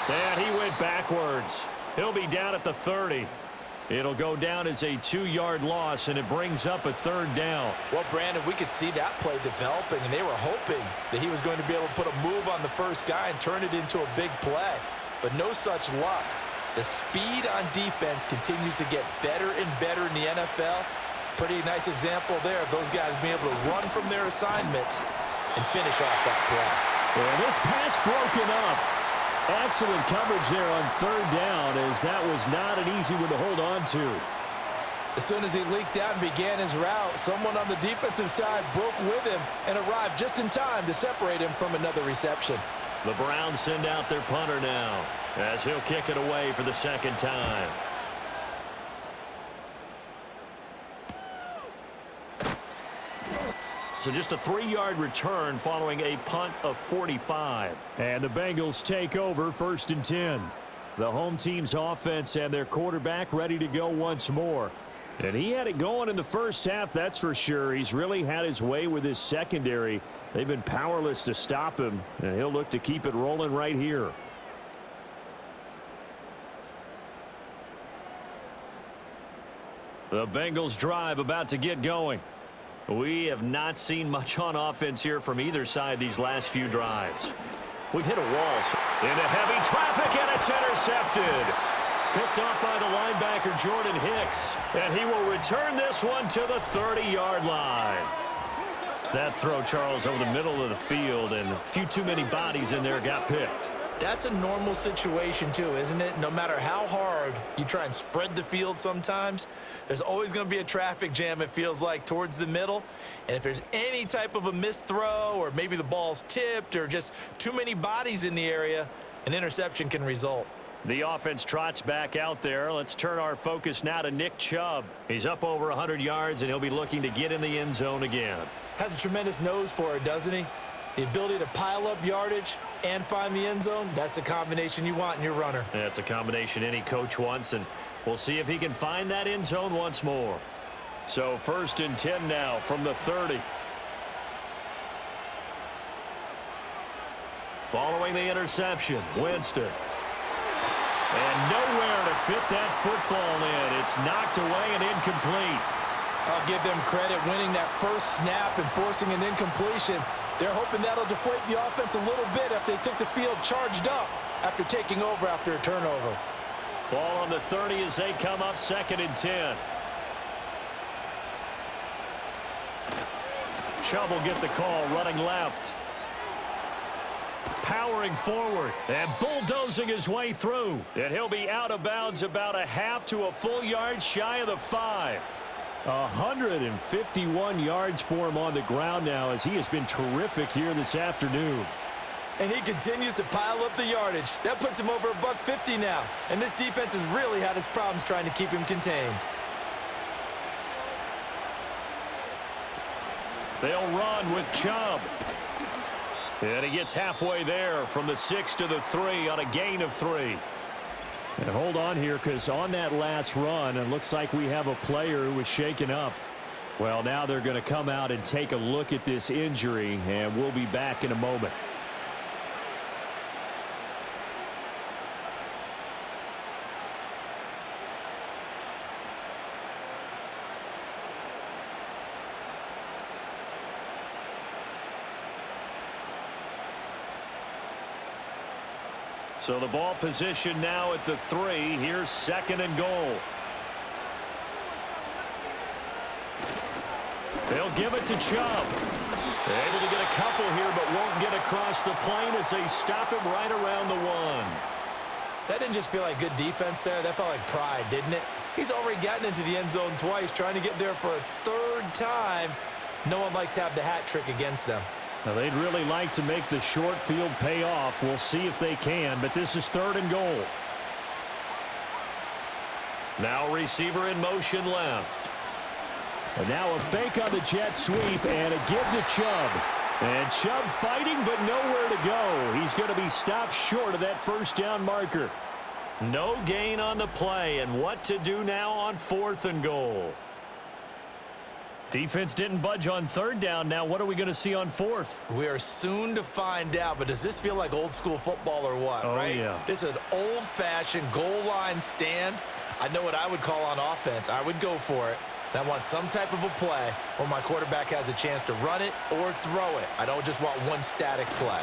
And he went backwards. He'll be down at the 30. It'll go down as a 2-yard loss, and it brings up a 3rd down. Well, Brandon, we could see that play developing, and they were hoping that he was going to be able to put a move on the first guy and turn it into a big play. But no such luck. The speed on defense continues to get better and better in the NFL. Pretty nice example there of those guys being able to run from their assignments and finish off that play. And this pass broken up. Excellent coverage there on 3rd down, as that was not an easy one to hold on to. As soon as he leaked out and began his route, someone on the defensive side broke with him and arrived just in time to separate him from another reception. The Browns send out their punter now, as he'll kick it away for the 2nd time. So just a 3-yard return following a punt of 45. And the Bengals take over 1st and 10. The home team's offense and their quarterback ready to go once more. And he had it going in the first half, that's for sure. He's really had his way with his secondary. They've been powerless to stop him, and he'll look to keep it rolling right here. The Bengals drive about to get going. We have not seen much on offense here from either side these last few drives. We've hit a wall into heavy traffic, and it's intercepted. Picked off by the linebacker, Jordan Hicks. And he will return this one to the 30-yard line. That throw, Charles, over the middle of the field, and a few too many bodies in there got picked. That's a normal situation, too, isn't it? No matter how hard you try and spread the field sometimes, there's always going to be a traffic jam, it feels like, towards the middle. And if there's any type of a missed throw, or maybe the ball's tipped, or just too many bodies in the area, an interception can result. The offense trots back out there. Let's turn our focus now to Nick Chubb. He's up over 100 yards, and he'll be looking to get in the end zone again. Has a tremendous nose for it, doesn't he? The ability to pile up yardage and find the end zone, that's the combination you want in your runner. That's a combination any coach wants, and we'll see if he can find that end zone once more. So 1st and 10 now from the 30. Following the interception, Winston. And nowhere to fit that football in. It's knocked away and incomplete. I'll give them credit winning that first snap and forcing an incompletion. They're hoping that'll deflate the offense a little bit after they took the field charged up after taking over after a turnover. Ball on the 30 as they come up 2nd and 10. Chubb will get the call running left. Powering forward and bulldozing his way through. And he'll be out of bounds about a half to a full yard shy of the 5. 151 yards for him on the ground now, as he has been terrific here this afternoon. And he continues to pile up the yardage. That puts him over $150 now. And this defense has really had its problems trying to keep him contained. They'll run with Chubb. And he gets halfway there from the 6 to the 3 on a gain of 3. And hold on here, because on that last run, it looks like we have a player who was shaken up. Well, now they're going to come out and take a look at this injury, and we'll be back in a moment. So the ball position now at the 3. Here's 2nd and goal. They'll give it to Chubb. They're able to get a couple here, but won't get across the plane as they stop him right around the 1. That didn't just feel like good defense there. That felt like pride, didn't it? He's already gotten into the end zone twice, trying to get there for a 3rd time. No one likes to have the hat trick against them. Now, they'd really like to make the short field pay off. We'll see if they can, but this is 3rd and goal. Now receiver in motion left. And now a fake on the jet sweep and a give to Chubb. And Chubb fighting, but nowhere to go. He's going to be stopped short of that 1st down marker. No gain on the play, and what to do now on 4th and goal. Defense didn't budge on 3rd down. Now what are we going to see on 4th? We are soon to find out, but does this feel like old school football or what, right? Yeah. This is an old-fashioned goal line stand. I know what I would call on offense. I would go for it. And I want some type of a play where my quarterback has a chance to run it or throw it. I don't just want one static play.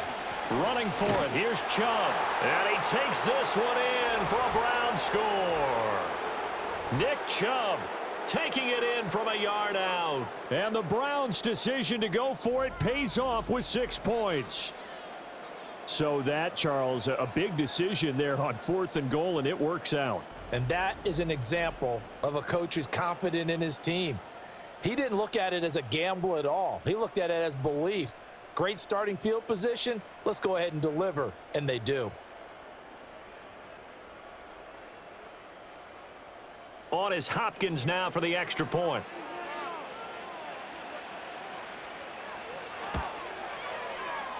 Running for it. Here's Chubb. And he takes this one in for a Brown score. Nick Chubb taking it in from a yard out. And the Browns' decision to go for it pays off with 6 points. So that, Charles, a big decision there on 4th and goal, and it works out. And that is an example of a coach who's confident in his team. He didn't look at it as a gamble at all. He looked at it as belief. Great starting field position. Let's go ahead and deliver. And they do. On is Hopkins now for the extra point.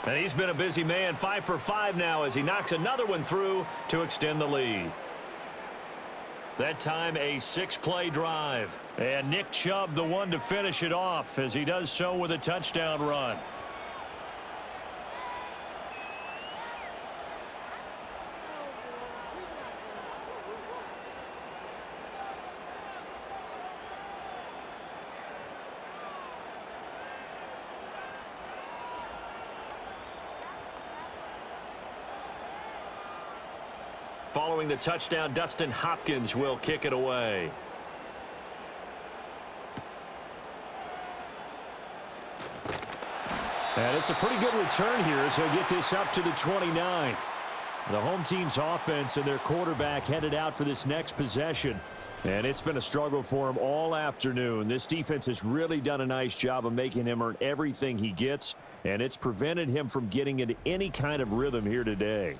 And he's been a busy man, 5 for 5 now as he knocks another one through to extend the lead. That time a 6-play drive. And Nick Chubb the one to finish it off as he does so with a touchdown run. Following the touchdown, Dustin Hopkins will kick it away. And it's a pretty good return here as he'll get this up to the 29. The home team's offense and their quarterback headed out for this next possession. And it's been a struggle for him all afternoon. This defense has really done a nice job of making him earn everything he gets, and it's prevented him from getting into any kind of rhythm here today.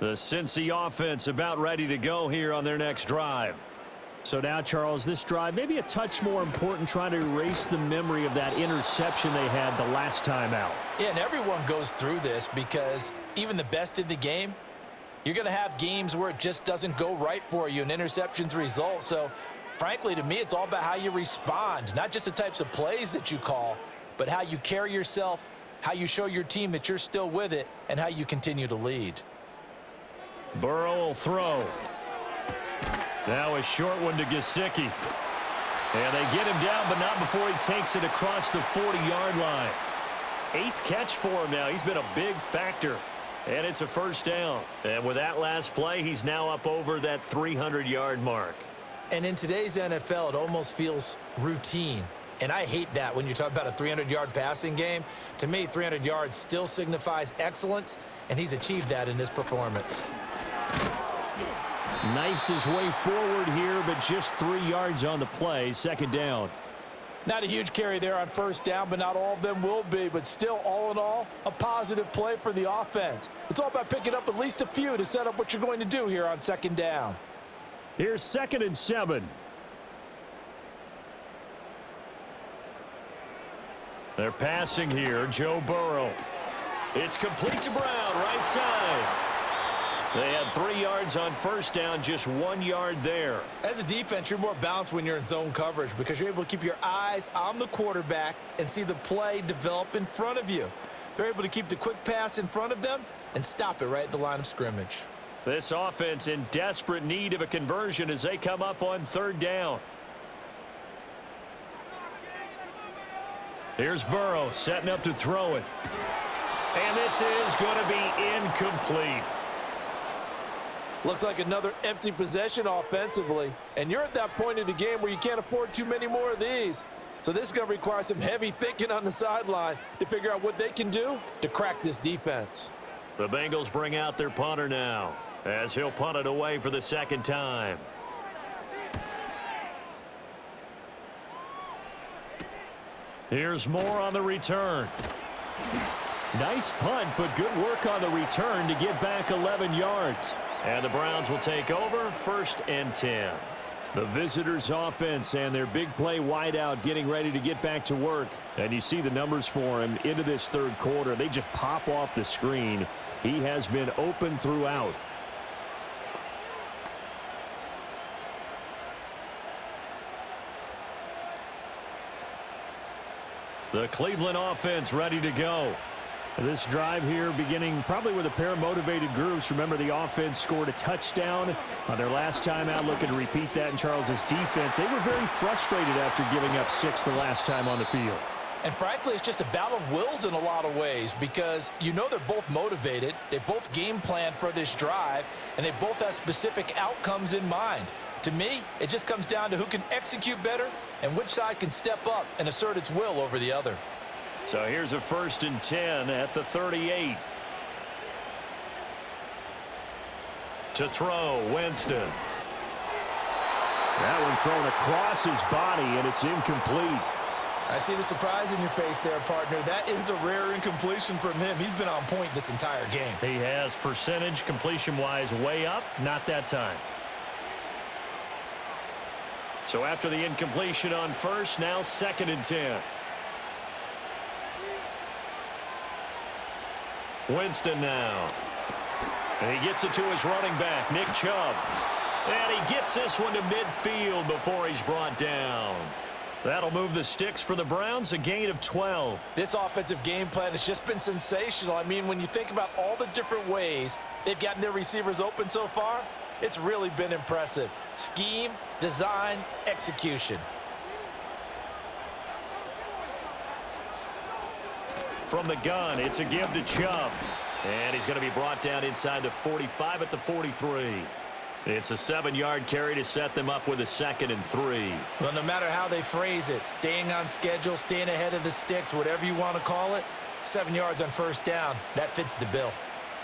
The Cincy offense about ready to go here on their next drive. So now, Charles, this drive maybe a touch more important, trying to erase the memory of that interception they had the last time out. Yeah, and everyone goes through this because even the best in the game, you're going to have games where it just doesn't go right for you and interceptions result. So, frankly, to me, it's all about how you respond, not just the types of plays that you call, but how you carry yourself, how you show your team that you're still with it, and how you continue to lead. Burrow will throw. Now a short one to Gesicki. And they get him down, but not before he takes it across the 40-yard line. 8th catch for him now. He's been a big factor. And it's a 1st down. And with that last play, he's now up over that 300-yard mark. And in today's NFL, it almost feels routine. And I hate that when you talk about a 300-yard passing game. To me, 300 yards still signifies excellence, and he's achieved that in this performance. Knifes his way forward here, but just 3 yards on the play. 2nd down. Not a huge carry there on 1st down, but not all of them will be. But still, all in all, a positive play for the offense. It's all about picking up at least a few to set up what you're going to do here on 2nd down. Here's 2nd and 7. They're passing here. Joe Burrow. It's complete to Brown, right side. They had 3 yards on 1st down, just 1 yard there. As a defense, you're more balanced when you're in zone coverage because you're able to keep your eyes on the quarterback and see the play develop in front of you. They're able to keep the quick pass in front of them and stop it right at the line of scrimmage. This offense in desperate need of a conversion as they come up on third down. Here's Burrow setting up to throw it. And this is going to be incomplete. Looks like another empty possession offensively. And you're at that point of the game where you can't afford too many more of these. So this is going to require some heavy thinking on the sideline to figure out what they can do to crack this defense. The Bengals bring out their punter now as he'll punt it away for the second time. Here's Moore on the return. Nice punt, but good work on the return to get back 11 yards. And the Browns will take over 1st and 10. The visitors' offense and their big play wideout getting ready to get back to work. And you see the numbers for him into this third quarter. They just pop off the screen. He has been open throughout. The Cleveland offense ready to go. This drive here beginning probably with a pair of motivated groups. Remember, the offense scored a touchdown on their last time out, looking to repeat that in Charles's defense. They were very frustrated after giving up 6 the last time on the field. And frankly, it's just a battle of wills in a lot of ways because you know they're both motivated, they both game plan for this drive, and they both have specific outcomes in mind. To me, it just comes down to who can execute better and which side can step up and assert its will over the other. So here's a 1st and 10 at the 38. To throw, Winston. That one thrown across his body, and it's incomplete. I see the surprise in your face there, partner. That is a rare incompletion from him. He's been on point this entire game. He has percentage completion-wise way up, not that time. So after the incompletion on 1st, now 2nd and 10. Winston now. And he gets it to his running back, Nick Chubb. And he gets this one to midfield before he's brought down. That'll move the sticks for the Browns, a gain of 12. This offensive game plan has just been sensational. I mean, when you think about all the different ways they've gotten their receivers open so far, it's really been impressive. Scheme, design, execution. From the gun, it's a give to Chubb. And he's going to be brought down inside the 45 at the 43. It's a 7-yard carry to set them up with a 2nd and 3. Well, no matter how they phrase it, staying on schedule, staying ahead of the sticks, whatever you want to call it, 7 yards on 1st down, that fits the bill.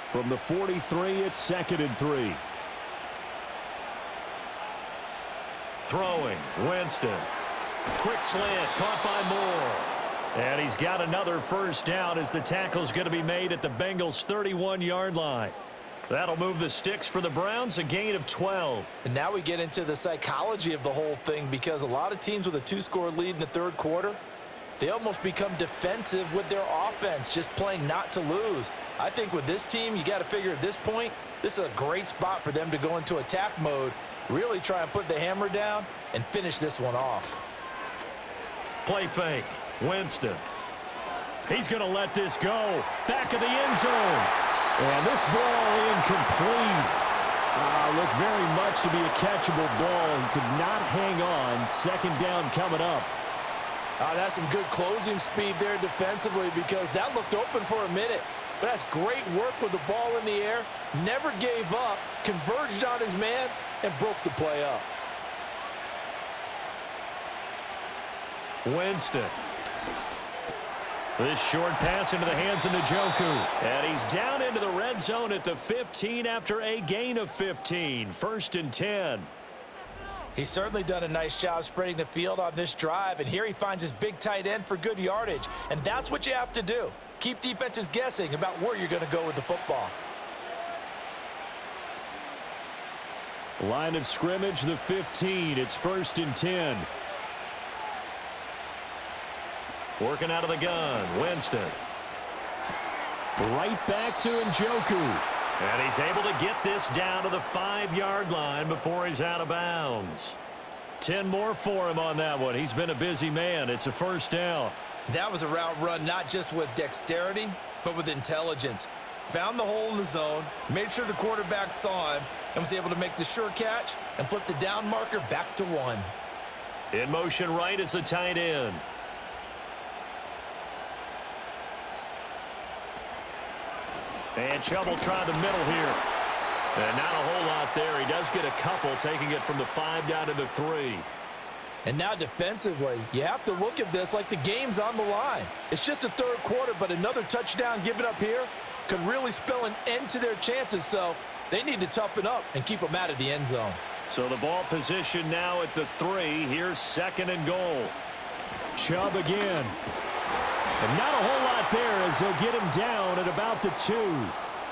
From the 43, it's 2nd and 3. Throwing, Winston. Quick slant, caught by Moore. And he's got another 1st down as the tackle's going to be made at the Bengals' 31-yard line. That'll move the sticks for the Browns, a gain of 12. And now we get into the psychology of the whole thing because a lot of teams with a 2-score lead in the third quarter, they almost become defensive with their offense, just playing not to lose. I think with this team, you got to figure at this point, this is a great spot for them to go into attack mode, really try and put the hammer down and finish this one off. Play fake. Winston. He's going to let this go. Back of the end zone. And this ball incomplete. Looked very much to be a catchable ball. He could not hang on. 2nd down coming up. That's some good closing speed there defensively because that looked open for a minute. But that's great work with the ball in the air. Never gave up. Converged on his man and broke the play up. Winston. This short pass into the hands of Njoku. And he's down into the red zone at the 15 after a gain of 15. 1st and 10. He's certainly done a nice job spreading the field on this drive. And here he finds his big tight end for good yardage. And that's what you have to do. Keep defenses guessing about where you're going to go with the football. Line of scrimmage, the 15. It's 1st and 10. Working out of the gun, Winston. Right back to Njoku. And he's able to get this down to the 5-yard line before he's out of bounds. 10 more for him on that one. He's been a busy man. It's a 1st down. That was a route run not just with dexterity, but with intelligence. Found the hole in the zone, made sure the quarterback saw him, and was able to make the sure catch and flip the down marker back to 1. In motion right is the tight end. And Chubb will try the middle here. And not a whole lot there. He does get a couple, taking it from the 5 down to the 3. And now defensively, you have to look at this like the game's on the line. It's just the third quarter, but another touchdown given up here could really spell an end to their chances. So they need to toughen up and keep them out of the end zone. So the ball position now at the 3. Here's 2nd and goal. Chubb again. And not a whole lot there as they'll get him down at about the 2.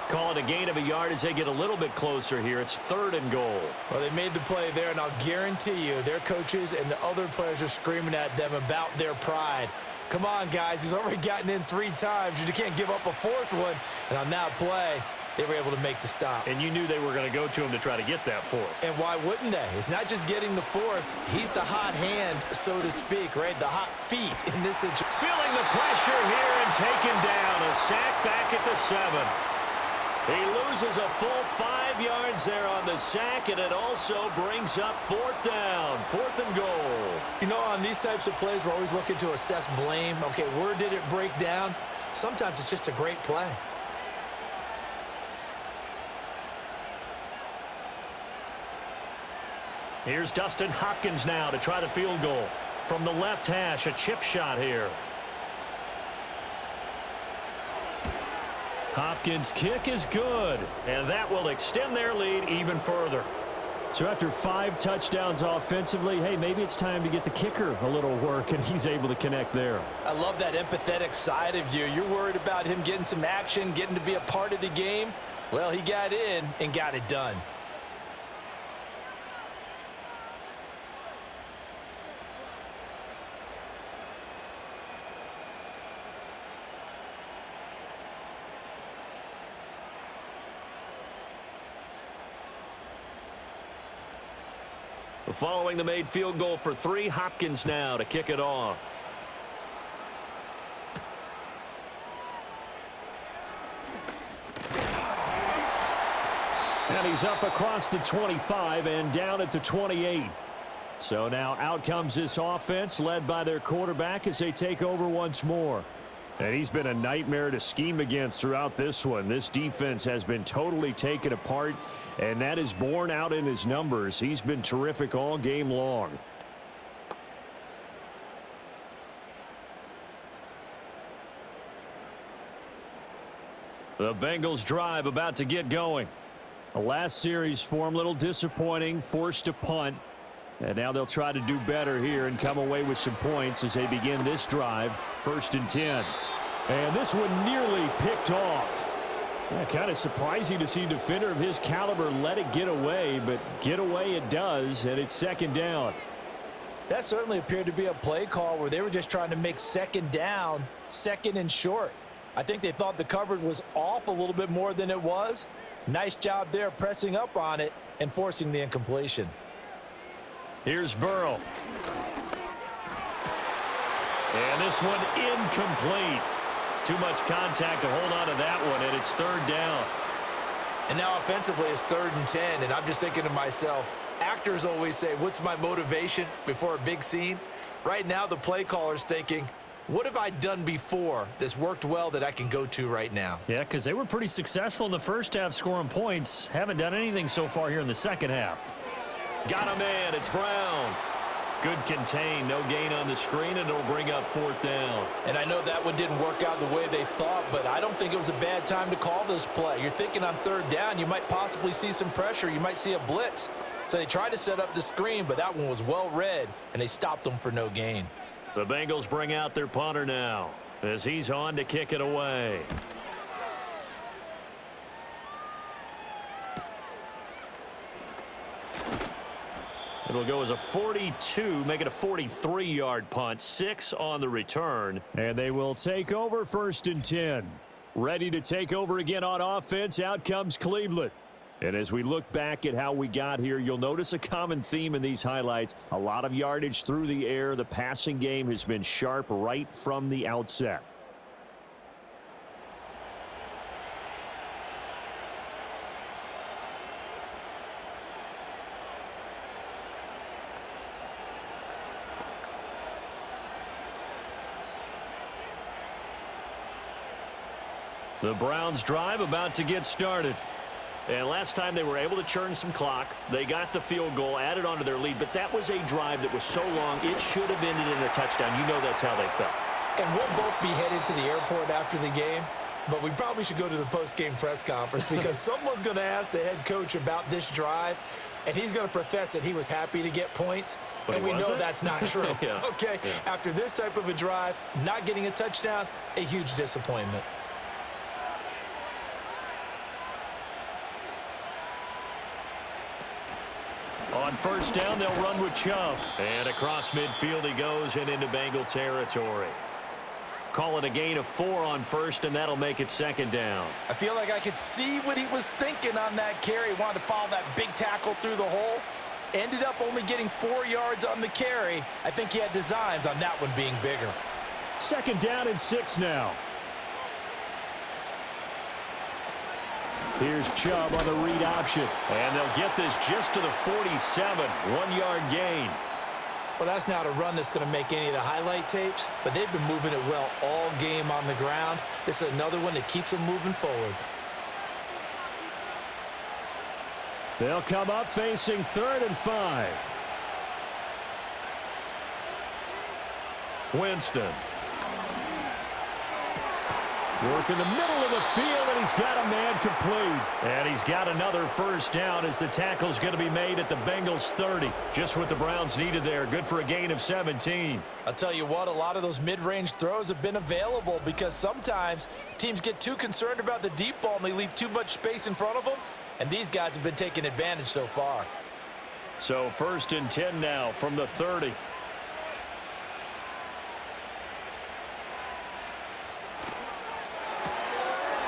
Call it a gain of a yard as they get a little bit closer here. It's 3rd and goal. Well, they made the play there, and I'll guarantee you their coaches and the other players are screaming at them about their pride. Come on, guys. He's already gotten in 3 times. You can't give up a 4th one. And on that play, they were able to make the stop. And you knew they were going to go to him to try to get that 4th. And why wouldn't they? It's not just getting the 4th. He's the hot hand, so to speak, right? The hot feet in this situation. Feeling the pressure here and taken down. A sack back at the 7. He loses a full 5 yards there on the sack, and it also brings up 4th down, 4th and goal. You know, on these types of plays, we're always looking to assess blame. Okay, where did it break down? Sometimes it's just a great play. Here's Dustin Hopkins now to try the field goal. From the left hash, a chip shot here. Hopkins' kick is good, and that will extend their lead even further. So after 5 touchdowns offensively, hey, maybe it's time to get the kicker a little work, and he's able to connect there. I love that empathetic side of you. You're worried about him getting some action, getting to be a part of the game. Well, he got in and got it done. Following the made field goal for 3, Hopkins now to kick it off. And he's up across the 25 and down at the 28. So now out comes this offense led by their quarterback as they take over once more. And he's been a nightmare to scheme against throughout this one. This defense has been totally taken apart, and that is borne out in his numbers. He's been terrific all game long. The Bengals drive about to get going. The last series for him, a little disappointing, forced a punt. And now they'll try to do better here and come away with some points as they begin this drive. 1st and 10. And this one nearly picked off. Yeah, kind of surprising to see a defender of his caliber let it get away, but get away it does, and it's 2nd down. That certainly appeared to be a play call where they were just trying to make 2nd down, 2nd and short. I think they thought the coverage was off a little bit more than it was. Nice job there pressing up on it and forcing the incompletion. Here's Burrow. And this one incomplete. Too much contact to hold on to that one, and it's 3rd down. And now offensively it's 3rd and 10, and I'm just thinking to myself, actors always say, what's my motivation before a big scene? Right now the play caller's thinking, what have I done before that's worked well that I can go to right now? Yeah, because they were pretty successful in the first half scoring points. Haven't done anything so far here in the second half. Got a man. It's Brown. Good contain. No gain on the screen, and it'll bring up 4th down. And I know that one didn't work out the way they thought, but I don't think it was a bad time to call this play. You're thinking on 3rd down, you might possibly see some pressure. You might see a blitz. So they tried to set up the screen, but that one was well read, and they stopped them for no gain. The Bengals bring out their punter now as he's on to kick it away. It'll go as a 42, make it a 43-yard punt. 6 on the return. And they will take over 1st and 10. Ready to take over again on offense. Out comes Cleveland. And as we look back at how we got here, you'll notice a common theme in these highlights. A lot of yardage through the air. The passing game has been sharp right from the outset. The Browns drive about to get started. And last time they were able to churn some clock. They got the field goal, added onto their lead, but that was a drive that was so long it should have ended in a touchdown. You know that's how they felt. And we'll both be headed to the airport after the game, but we probably should go to the post-game press conference because someone's going to ask the head coach about this drive, and he's going to profess that he was happy to get points, but and we know that's not true. Yeah. Okay, yeah. After this type of a drive, not getting a touchdown, a huge disappointment. On first down, they'll run with Chubb. And across midfield he goes and into Bengal territory. Call it a gain of 4 on first, and that'll make it second down. I feel like I could see what he was thinking on that carry. He wanted to follow that big tackle through the hole. Ended up only getting 4 yards on the carry. I think he had designs on that one being bigger. Second down and 6 now. Here's Chubb on the read option. And they'll get this just to the 47. 1-yard gain. Well, that's not a run that's going to make any of the highlight tapes, but they've been moving it well all game on the ground. This is another one that keeps them moving forward. They'll come up facing 3rd and 5. Winston. Work in the middle of the field, and he's got a man complete. And he's got another first down as the tackle's going to be made at the Bengals 30. Just what the Browns needed there. Good for a gain of 17. I'll tell you what, a lot of those mid-range throws have been available because sometimes teams get too concerned about the deep ball and they leave too much space in front of them, and these guys have been taking advantage so far. So 1st and 10 now from the 30.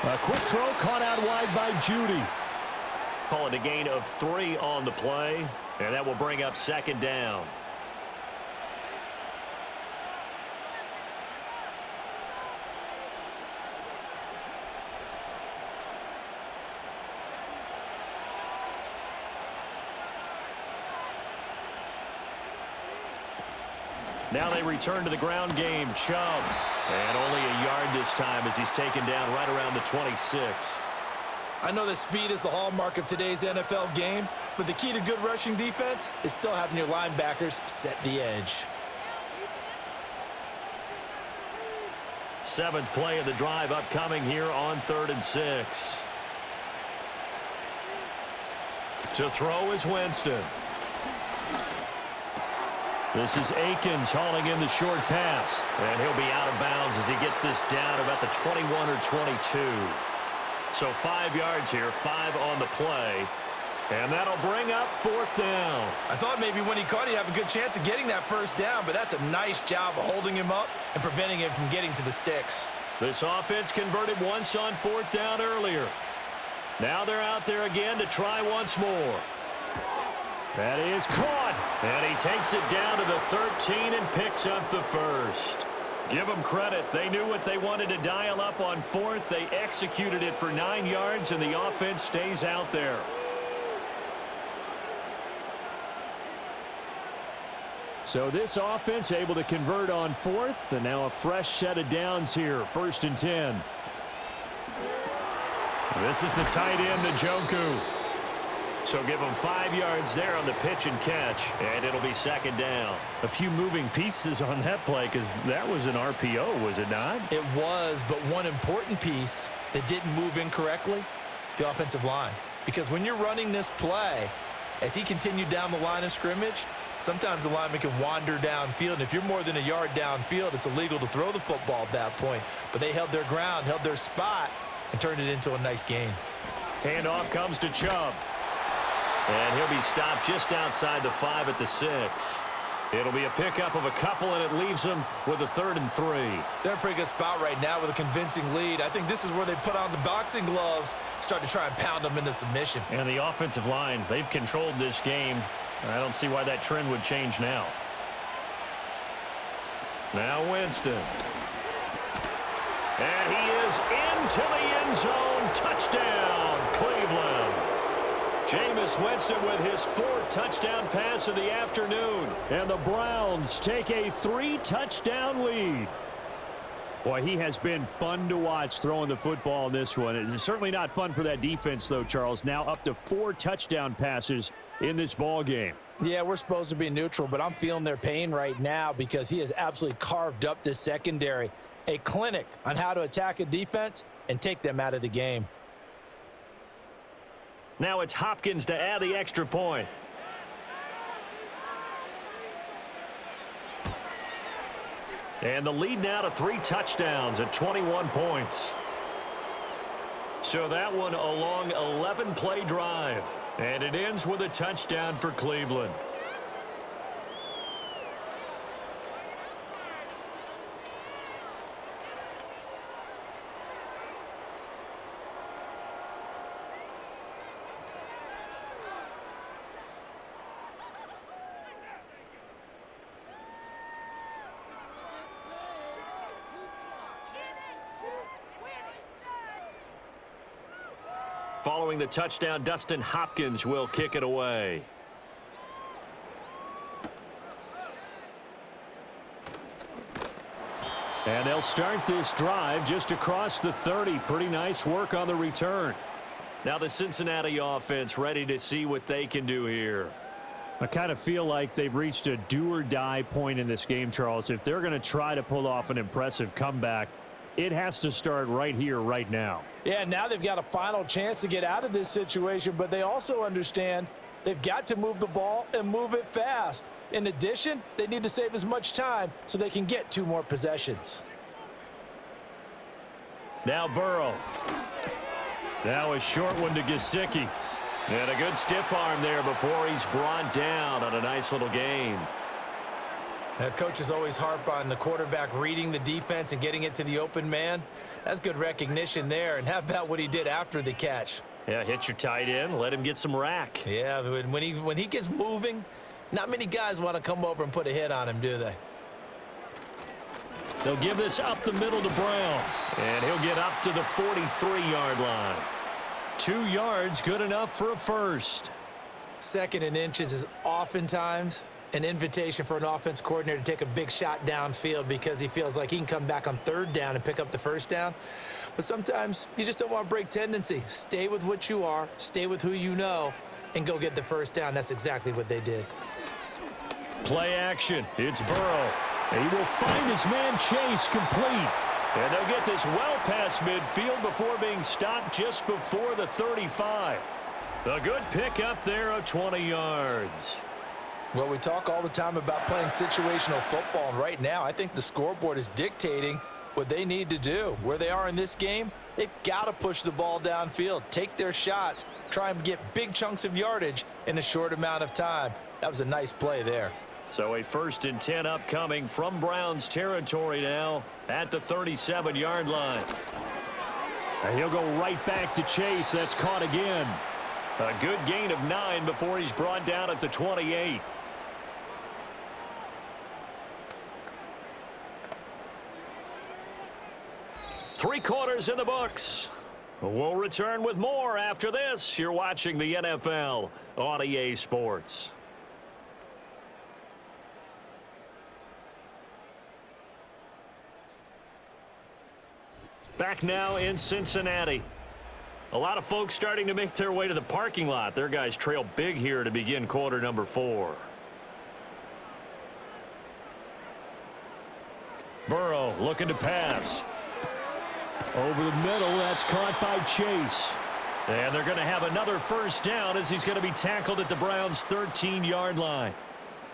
A quick throw caught out wide by Judy. Call it a gain of 3 on the play, and that will bring up second down. Now they return to the ground game. Chubb. And only a yard this time as he's taken down right around the 26. I know that speed is the hallmark of today's NFL game, but the key to good rushing defense is still having your linebackers set the edge. 7th play of the drive upcoming here on 3rd and 6. To throw is Winston. This is Akins hauling in the short pass. And he'll be out of bounds as he gets this down about the 21 or 22. So 5 yards here, 5 on the play. And that'll bring up 4th down. I thought maybe when he caught, he'd have a good chance of getting that first down, but that's a nice job of holding him up and preventing him from getting to the sticks. This offense converted once on 4th down earlier. Now they're out there again to try once more. That is caught, and he takes it down to the 13 and picks up the first. Give them credit. They knew what they wanted to dial up on 4th. They executed it for 9 yards, and the offense stays out there. So this offense able to convert on 4th, and now a fresh set of downs here. 1st and 10. This is the tight end, Njoku. So give them 5 yards there on the pitch and catch, and it'll be second down. A few moving pieces on that play because that was an RPO, was it not? It was, but one important piece that didn't move incorrectly, the offensive line. Because when you're running this play, as he continued down the line of scrimmage, sometimes the lineman can wander downfield, and if you're more than a yard downfield, it's illegal to throw the football at that point. But they held their ground, held their spot, and turned it into a nice gain. Handoff comes to Chubb. And he'll be stopped just outside the 5 at the 6. It'll be a pickup of a couple, and it leaves them with a 3rd and 3. They're in a pretty good spot right now with a convincing lead. I think this is where they put on the boxing gloves, start to try and pound them into submission. And the offensive line, they've controlled this game. I don't see why that trend would change now. Now Winston. And he is into the end zone. Touchdown, Cleveland. Jameis Winston with his 4th touchdown pass of the afternoon. And the Browns take a 3-touchdown lead. Boy, he has been fun to watch throwing the football in this one. It's certainly not fun for that defense, though, Charles. Now up to 4 touchdown passes in this ball game. Yeah, we're supposed to be neutral, but I'm feeling their pain right now because he has absolutely carved up this secondary. A clinic on how to attack a defense and take them out of the game. Now it's Hopkins to add the extra point. And the lead now to 3 touchdowns at 21 points. So that one a long 11-play drive. And it ends with a touchdown for Cleveland. Following the touchdown, Dustin Hopkins will kick it away. And they'll start this drive just across the 30. Pretty nice work on the return. Now the Cincinnati offense ready to see what they can do here. I kind of feel like they've reached a do-or-die point in this game, Charles. If they're going to try to pull off an impressive comeback, it has to start right here, right now. Yeah, now they've got a final chance to get out of this situation, but they also understand they've got to move the ball and move it fast. In addition, they need to save as much time so they can get 2 more possessions. Now Burrow. Now a short one to Gesicki. And a good stiff arm there before he's brought down on a nice little gain. Coaches always harp on the quarterback reading the defense and getting it to the open man. That's good recognition there. And how about what he did after the catch? Yeah, hit your tight end, let him get some rack. Yeah, when he gets moving, not many guys want to come over and put a hit on him, do they? They'll give this up the middle to Brown. And he'll get up to the 43-yard line. 2 yards, good enough for a first. 2nd and inches is oftentimes an invitation for an offense coordinator to take a big shot downfield because he feels like he can come back on 3rd down and pick up the 1st down. But sometimes you just don't want to break tendency. Stay with what you are, stay with who you know, and go get the 1st down. That's exactly what they did. Play action. It's Burrow. And he will find his man Chase complete. And they'll get this well past midfield before being stopped just before the 35. A good pickup there of 20 yards. Well, we talk all the time about playing situational football, and right now I think the scoreboard is dictating what they need to do. Where they are in this game, they've got to push the ball downfield, take their shots, try and get big chunks of yardage in a short amount of time. That was a nice play there. So a 1st and 10 upcoming from Browns territory now at the 37-yard line. And he'll go right back to Chase. That's caught again. A good gain of 9 before he's brought down at the 28. Three quarters in the books. We'll return with more after this. You're watching the NFL on EA Sports. Back now in Cincinnati. A lot of folks starting to make their way to the parking lot. Their guys trail big here to begin quarter number 4. Burrow looking to pass. Over the middle, that's caught by Chase. And they're going to have another 1st down as he's going to be tackled at the Browns' 13-yard line.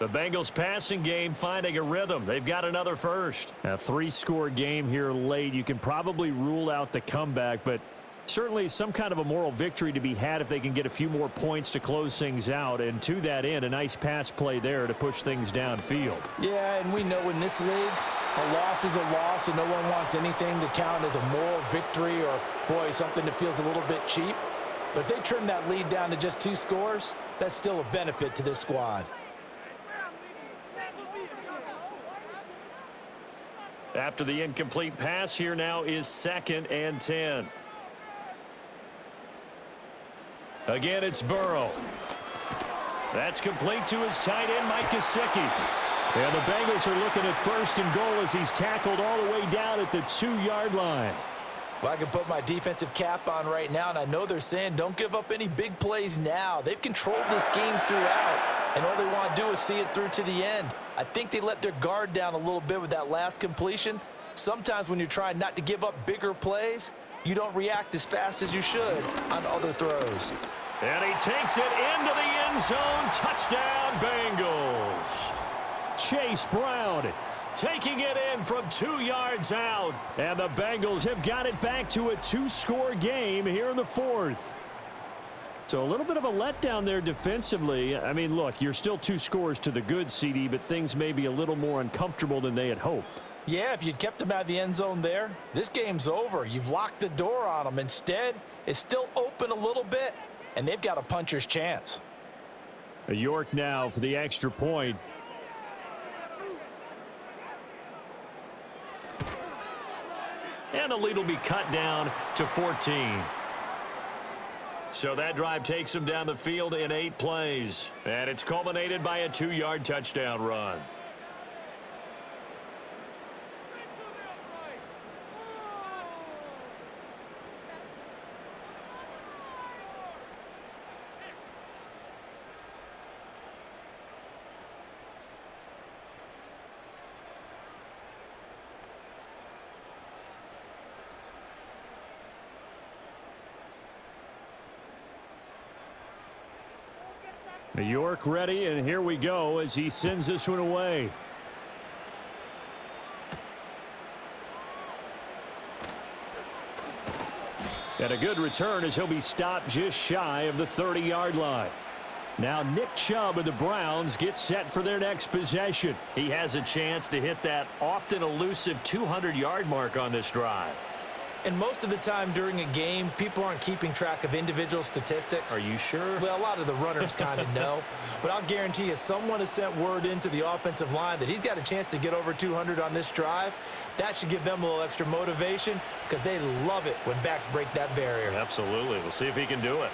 The Bengals passing game finding a rhythm. They've got another first. A 3-score game here late. You can probably rule out the comeback, but Certainly some kind of a moral victory to be had if they can get a few more points to close things out. And to that end, a nice pass play there to push things downfield. Yeah, and we know in this league, a loss is a loss, and no one wants anything to count as a moral victory or, boy, something that feels a little bit cheap. But if they trim that lead down to just 2 scores, that's still a benefit to this squad. After the incomplete pass, here now is 2nd and 10. Again, it's Burrow. That's complete to his tight end, Mike Gesicki. And the Bengals are looking at 1st and goal as he's tackled all the way down at the 2-yard line. Well, I can put my defensive cap on right now, and I know they're saying don't give up any big plays now. They've controlled this game throughout, and all they want to do is see it through to the end. I think they let their guard down a little bit with that last completion. Sometimes when you're trying not to give up bigger plays, you don't react as fast as you should on other throws. And he takes it into the end zone. Touchdown, Bengals. Chase Brown Taking it in from 2 yards out. And the Bengals have got it back to a 2-score game here in the 4th. So a little bit of a letdown there defensively. I mean, look, you're still 2 scores to the good, CD, but things may be a little more uncomfortable than they had hoped. Yeah, if you'd kept them out of the end zone there, this game's over. You've locked the door on them. Instead, it's still open a little bit, and they've got a puncher's chance. York now for the extra point. And the lead will be cut down to 14. So that drive takes them down the field in 8 plays. And it's culminated by a 2-yard touchdown run. York ready, and here we go as he sends this one away. And a good return as he'll be stopped just shy of the 30-yard line. Now Nick Chubb of the Browns gets set for their next possession. He has a chance to hit that often elusive 200-yard mark on this drive. And most of the time during a game, people aren't keeping track of individual statistics. Are you sure? Well, a lot of the runners kind of know. But I'll guarantee you someone has sent word into the offensive line that he's got a chance to get over 200 on this drive. That should give them a little extra motivation because they love it when backs break that barrier. Absolutely. We'll see if he can do it.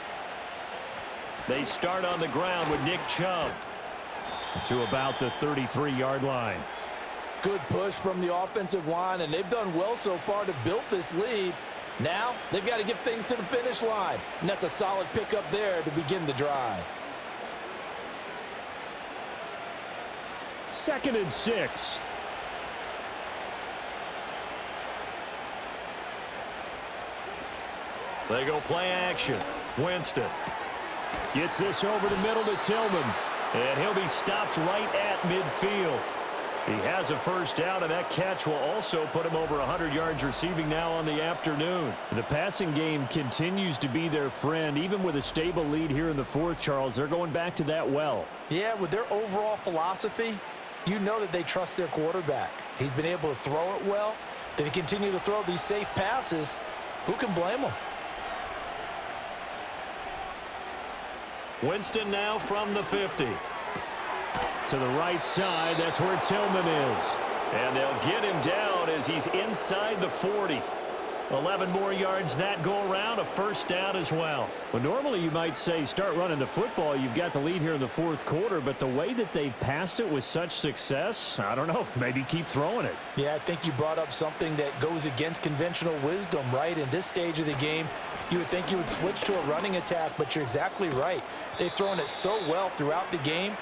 They start on the ground with Nick Chubb. To about the 33-yard line. Good push from the offensive line, and they've done well so far to build this lead. Now they've got to get things to the finish line, and that's a solid pickup there to begin the drive. 2nd and 6. They go play action. Winston Gets this over the middle to Tillman. and he'll be stopped right at midfield. He has a first down, and that catch will also put him over 100 yards receiving now on the afternoon. The passing game continues to be their friend. Even with a stable lead here in the 4th, Charles, they're going back to that well. Yeah, with their overall philosophy, you know that they trust their quarterback. He's been able to throw it well. If they continue to throw these safe passes, who can blame them? Winston now from the 50. To the right side, that's where Tillman is. And they'll get him down as he's inside the 40. 11 more yards that go around, a first down as well. Well, normally you might say start running the football. You've got the lead here in the 4th quarter, but the way that they've passed it with such success, I don't know, maybe keep throwing it. Yeah, I think you brought up something that goes against conventional wisdom, right? In this stage of the game, you would think you would switch to a running attack, but you're exactly right. They've thrown it so well throughout the game,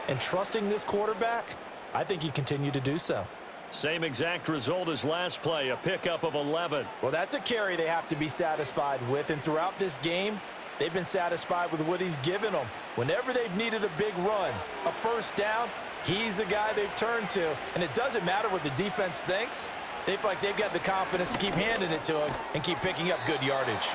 and trusting this quarterback, I think you continue to do so. Same exact result as last play, a pickup of 11. Well, that's a carry they have to be satisfied with, and throughout this game, they've been satisfied with what he's given them. Whenever they've needed a big run, a first down, he's the guy they've turned to, and it doesn't matter what the defense thinks. They feel like they've got the confidence to keep handing it to him and keep picking up good yardage.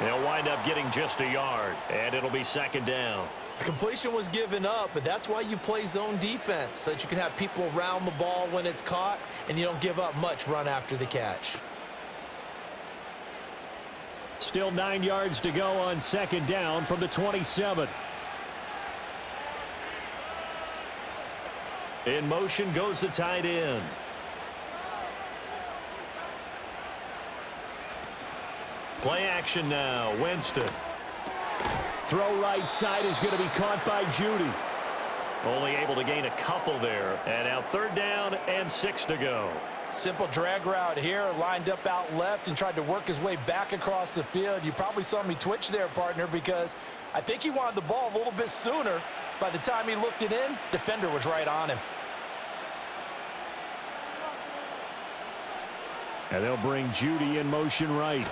They'll wind up getting just a yard, and it'll be second down. The completion was given up, but that's why you play zone defense, so that you can have people around the ball when it's caught, and you don't give up much run after the catch. Still 9 yards to go on second down from the 27. In motion goes the tight end. Play action now. Winston. Throw right side is going to be caught by Judy. Only able to gain a couple there. And now third down and 6 to go. Simple drag route here, lined up out left and tried to work his way back across the field. You probably saw me twitch there, partner, because I think he wanted the ball a little bit sooner. By the time he looked it in, defender was right on him. And they'll bring Judy in motion right.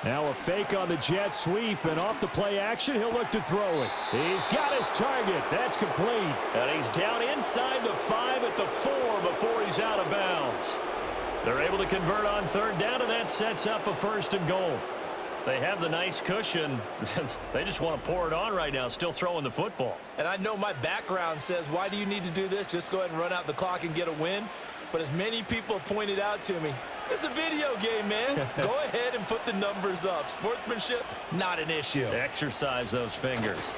Now a fake on the jet sweep, and off the play action, he'll look to throw it. He's got his target. That's complete. And he's down inside the 5 at the 4 before he's out of bounds. They're able to convert on third down, and that sets up a first and goal. They have the nice cushion. They just want to pour it on right now, still throwing the football. And I know my background says, why do you need to do this? Just go ahead and run out the clock and get a win. But as many people have pointed out to me, it's a video game, man. Go ahead and put the numbers up. Sportsmanship, not an issue. Exercise those fingers.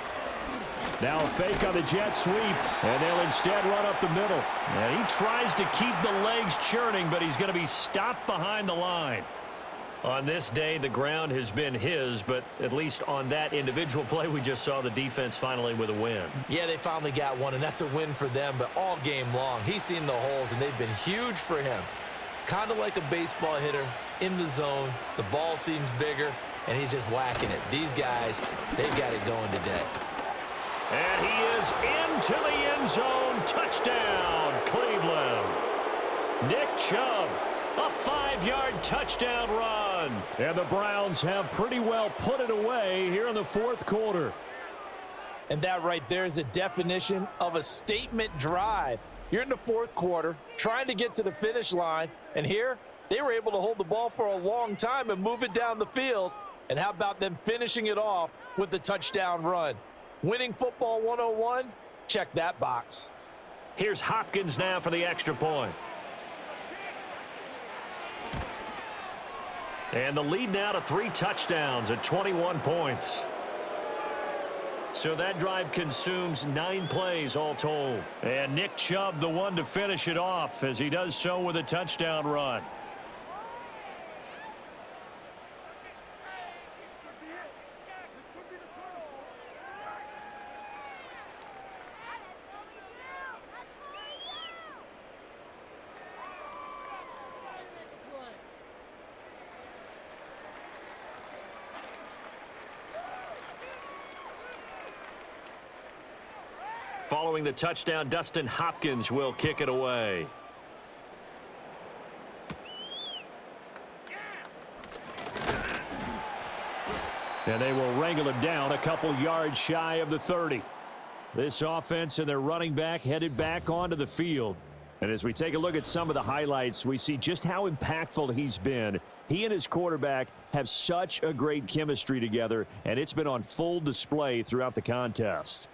Now a fake on the jet sweep, and they'll instead run up the middle. And he tries to keep the legs churning, but he's going to be stopped behind the line. On this day, the ground has been his, but at least on that individual play, we just saw the defense finally with a win. Yeah, they finally got one, and that's a win for them, but all game long, he's seen the holes, and they've been huge for him. Kind of like a baseball hitter in the zone. The ball seems bigger, and he's just whacking it. These guys, they've got it going today. And he is into the end zone. Touchdown, Cleveland. Nick Chubb. A 5-yard touchdown run. And the Browns have pretty well put it away here in the fourth quarter. And that right there is a definition of a statement drive. You're in the fourth quarter, trying to get to the finish line, and here they were able to hold the ball for a long time and move it down the field. And how about them finishing it off with the touchdown run? Winning football 101, check that box. Here's Hopkins now for the extra point. And the lead now to 3 touchdowns at 21 points. So that drive consumes 9 plays all told. And Nick Chubb, the one to finish it off, as he does so with a touchdown run. Following the touchdown, Dustin Hopkins will kick it away. And they will wrangle him down a couple yards shy of the 30. This offense and their running back headed back onto the field. And as we take a look at some of the highlights, we see just how impactful he's been. He and his quarterback have such a great chemistry together, and it's been on full display throughout the contest.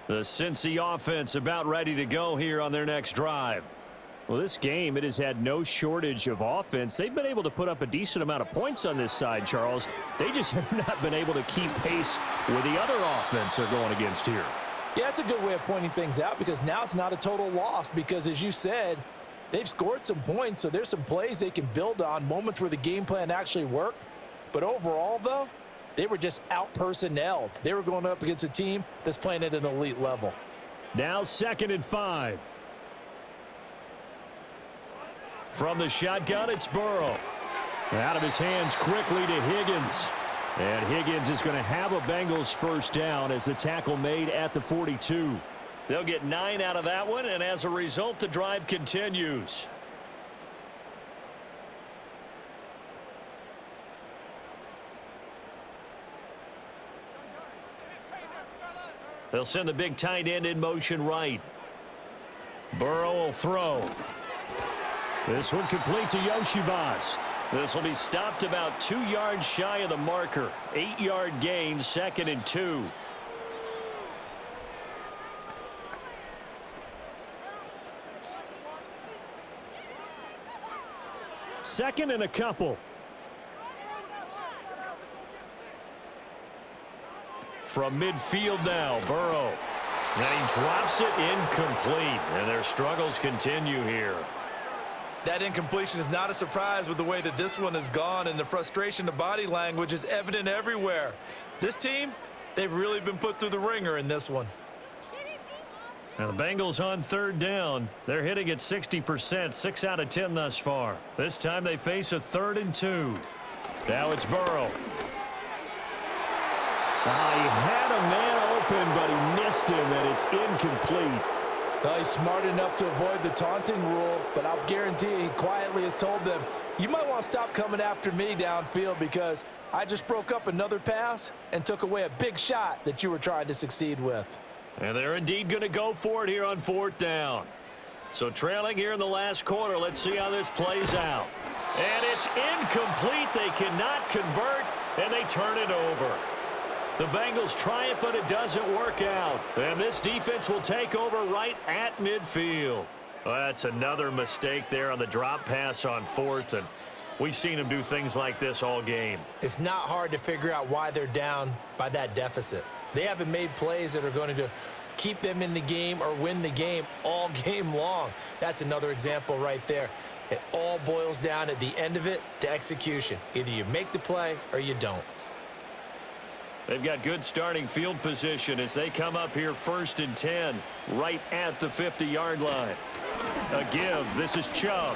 The Cincy offense about ready to go here on their next drive. Well, this game, it has had no shortage of offense. They've been able to put up a decent amount of points on this side, Charles. They just have not been able to keep pace with the other offense they're going against here. Yeah, that's a good way of pointing things out, because now it's not a total loss, because as you said, they've scored some points, so there's some plays they can build on, moments where the game plan actually worked. But overall, though, they were just out-personnelled. They were going up against a team that's playing at an elite level. Now 2nd and 5. From the shotgun, it's Burrow. Out of his hands quickly to Higgins. And Higgins is going to have a Bengals first down as the tackle made at the 42. They'll get 9 out of that one, and as a result, the drive continues. They'll send the big tight end in motion right. Burrow will throw. This one complete to Yoshivas. This will be stopped about 2 yards shy of the marker. 8-yard gain, 2nd and 2. Second and a couple. From midfield now, Burrow. And he drops it incomplete. And their struggles continue here. That incompletion is not a surprise with the way that this one has gone, and the frustration, the body language is evident everywhere. This team, they've really been put through the ringer in this one. Now the Bengals on 3rd down. They're hitting at 60%, 6 out of 10 thus far. This time they face a 3rd and 2. Now it's Burrow. He had a man open, but he missed him, and it's incomplete. Well, he's smart enough to avoid the taunting rule, but I'll guarantee he quietly has told them, you might want to stop coming after me downfield because I just broke up another pass and took away a big shot that you were trying to succeed with. And they're indeed going to go for it here on 4th down. So trailing here in the last quarter, let's see how this plays out. And it's incomplete. They cannot convert, and they turn it over. The Bengals try it, but it doesn't work out. And this defense will take over right at midfield. Well, that's another mistake there on the drop pass on 4th, and we've seen them do things like this all game. It's not hard to figure out why they're down by that deficit. They haven't made plays that are going to keep them in the game or win the game all game long. That's another example right there. It all boils down at the end of it to execution. Either you make the play or you don't. They've got good starting field position as they come up here 1st and 10, right at the 50-yard line. A give. This is Chubb.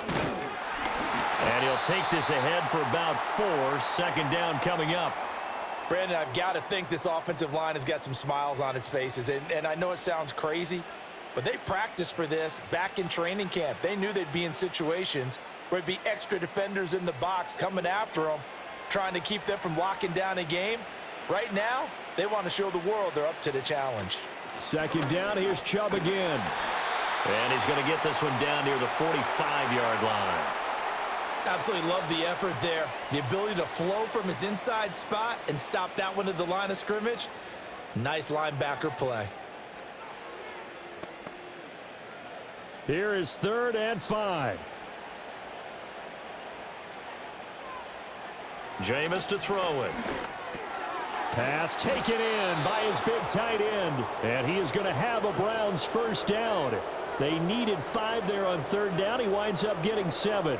And he'll take this ahead for about 4. 2nd down coming up. Brandon, I've got to think this offensive line has got some smiles on its faces. And I know it sounds crazy, but they practiced for this back in training camp. They knew they'd be in situations where it'd be extra defenders in the box coming after them, trying to keep them from locking down a game. Right now, they want to show the world they're up to the challenge. 2nd down, here's Chubb again. And he's going to get this one down near the 45-yard line. Absolutely love the effort there. The ability to flow from his inside spot and stop that one at the line of scrimmage. Nice linebacker play. Here is 3rd and 5. Jameis to throw it. Pass taken in by his big tight end. And he is going to have a Browns first down. They needed 5 there on 3rd down. He winds up getting 7.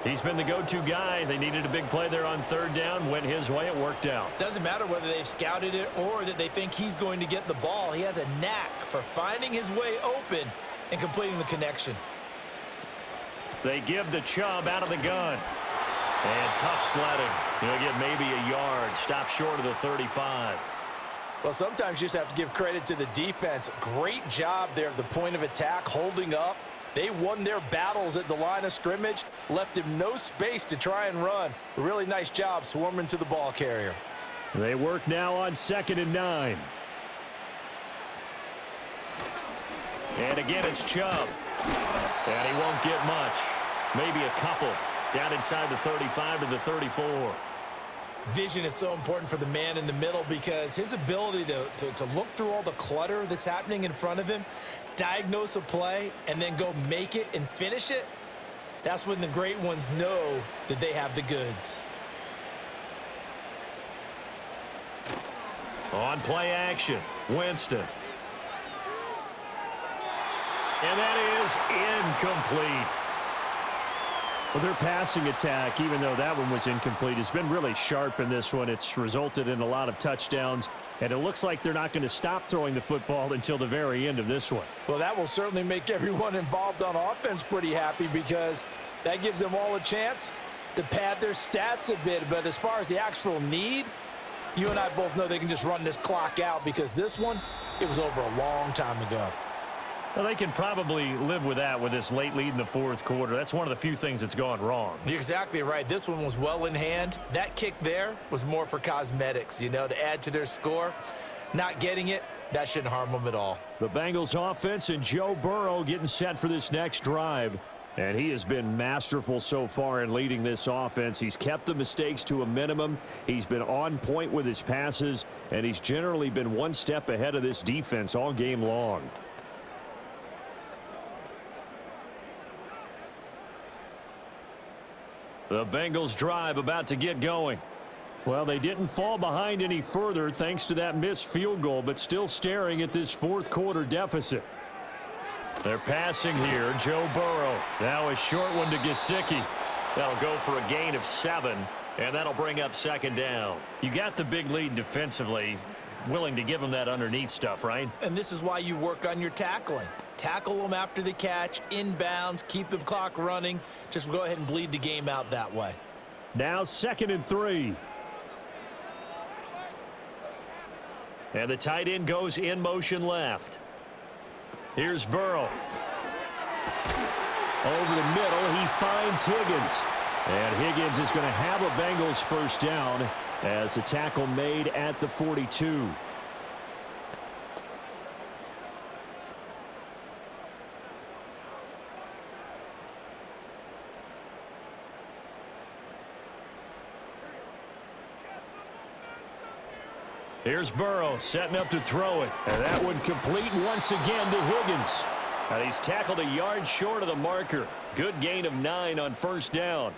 He's been the go-to guy. They needed a big play there on 3rd down. Went his way. It worked out. Doesn't matter whether they've scouted it or that they think he's going to get the ball. He has a knack for finding his way open and completing the connection. They give the Chubb out of the gun. And tough sledding. He'll get maybe a yard. Stop short of the 35. Well, sometimes you just have to give credit to the defense. Great job there at the point of attack, holding up. They won their battles at the line of scrimmage, left him no space to try and run. A really nice job swarming to the ball carrier. They work now on 2nd and 9. And again, it's Chubb. And he won't get much. Maybe a couple. Down inside the 35 to the 34. Vision is so important for the man in the middle because his ability to look through all the clutter that's happening in front of him, diagnose a play, and then go make it and finish it, that's when the great ones know that they have the goods. On play action, Winston. And that is incomplete. Well, their passing attack, even though that one was incomplete, has been really sharp in this one. It's resulted in a lot of touchdowns, and it looks like they're not going to stop throwing the football until the very end of this one. Well, that will certainly make everyone involved on offense pretty happy because that gives them all a chance to pad their stats a bit. But as far as the actual need, You and I both know they can just run this clock out because this one, it was over a long time ago. Well, they can probably live with that with this late lead in the fourth quarter. That's one of the few things that's gone wrong. You're exactly right. This one was well in hand. That kick there was more for cosmetics, you know, to add to their score. Not getting it, that shouldn't harm them at all. The Bengals offense and Joe Burrow getting set for this next drive. And he has been masterful so far in leading this offense. He's kept the mistakes to a minimum. He's been on point with his passes, and he's generally been one step ahead of this defense all game long. The Bengals drive about to get going. Well, they didn't fall behind any further thanks to that missed field goal, but still staring at this fourth quarter deficit. They're passing here. Joe Burrow. Now a short one to Gesicki. That'll go for a gain of 7, and that'll bring up second down. You got the big lead defensively. Willing to give them that underneath stuff, right? And this is why you work on your tackling. Tackle them after the catch, inbounds, keep the clock running. Just go ahead and bleed the game out that way. Now 2nd and 3. And the tight end goes in motion left. Here's Burrow. Over the middle, he finds Higgins. And Higgins is going to have a Bengals first down as a tackle made at the 42. Here's Burrow setting up to throw it. And that one complete once again to Higgins. And he's tackled a yard short of the marker. Good gain of 9 on first down.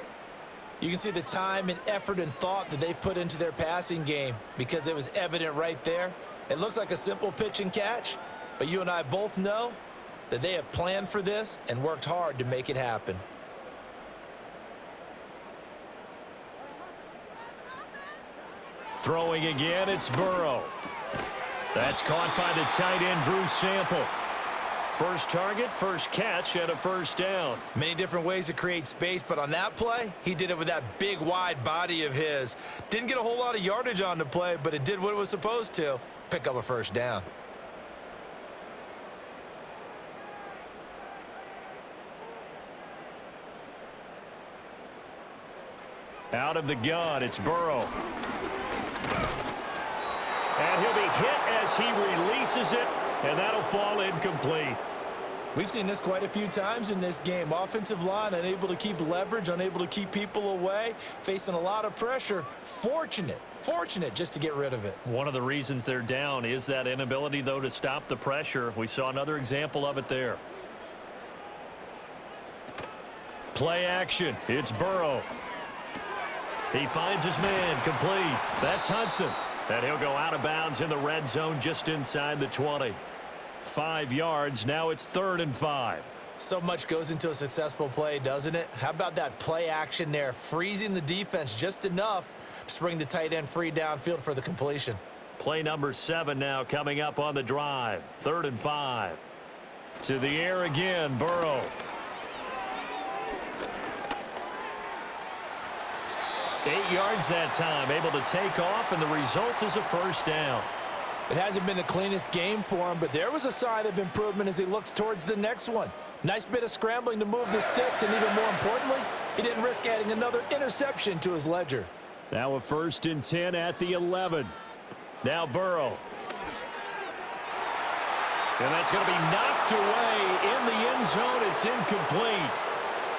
You can see the time and effort and thought that they've put into their passing game because it was evident right there. It looks like a simple pitch and catch, but you and I both know that they have planned for this and worked hard to make it happen. Throwing again, it's Burrow. That's caught by the tight end, Drew Sample. First target, first catch, and a first down. Many different ways to create space, but on that play, he did it with that big, wide body of his. Didn't get a whole lot of yardage on the play, but it did what it was supposed to. Pick up a first down. Out of the gun, it's Burrow. And he'll be hit as he releases it, and that'll fall incomplete. We've seen this quite a few times in this game. Offensive line unable to keep leverage, unable to keep people away, facing a lot of pressure. Fortunate just to get rid of it. One of the reasons they're down is that inability, though, to stop the pressure. We saw another example of it there. Play action. It's Burrow. He finds his man, complete. That's Hudson. And he'll go out of bounds in the red zone just inside the 20. 5 yards. Now it's 3rd and 5. So much goes into a successful play, doesn't it? How about that play action there? Freezing the defense just enough to bring the tight end free downfield for the completion. Play number 7 now coming up on the drive. 3rd and 5. To the air again, Burrow. 8 yards that time, able to take off, and the result is a first down. It hasn't been the cleanest game for him, but there was a sign of improvement as he looks towards the next one. Nice bit of scrambling to move the sticks, and even more importantly, he didn't risk adding another interception to his ledger. Now a 1st and 10 at the 11. Now Burrow. And that's going to be knocked away in the end zone. It's incomplete.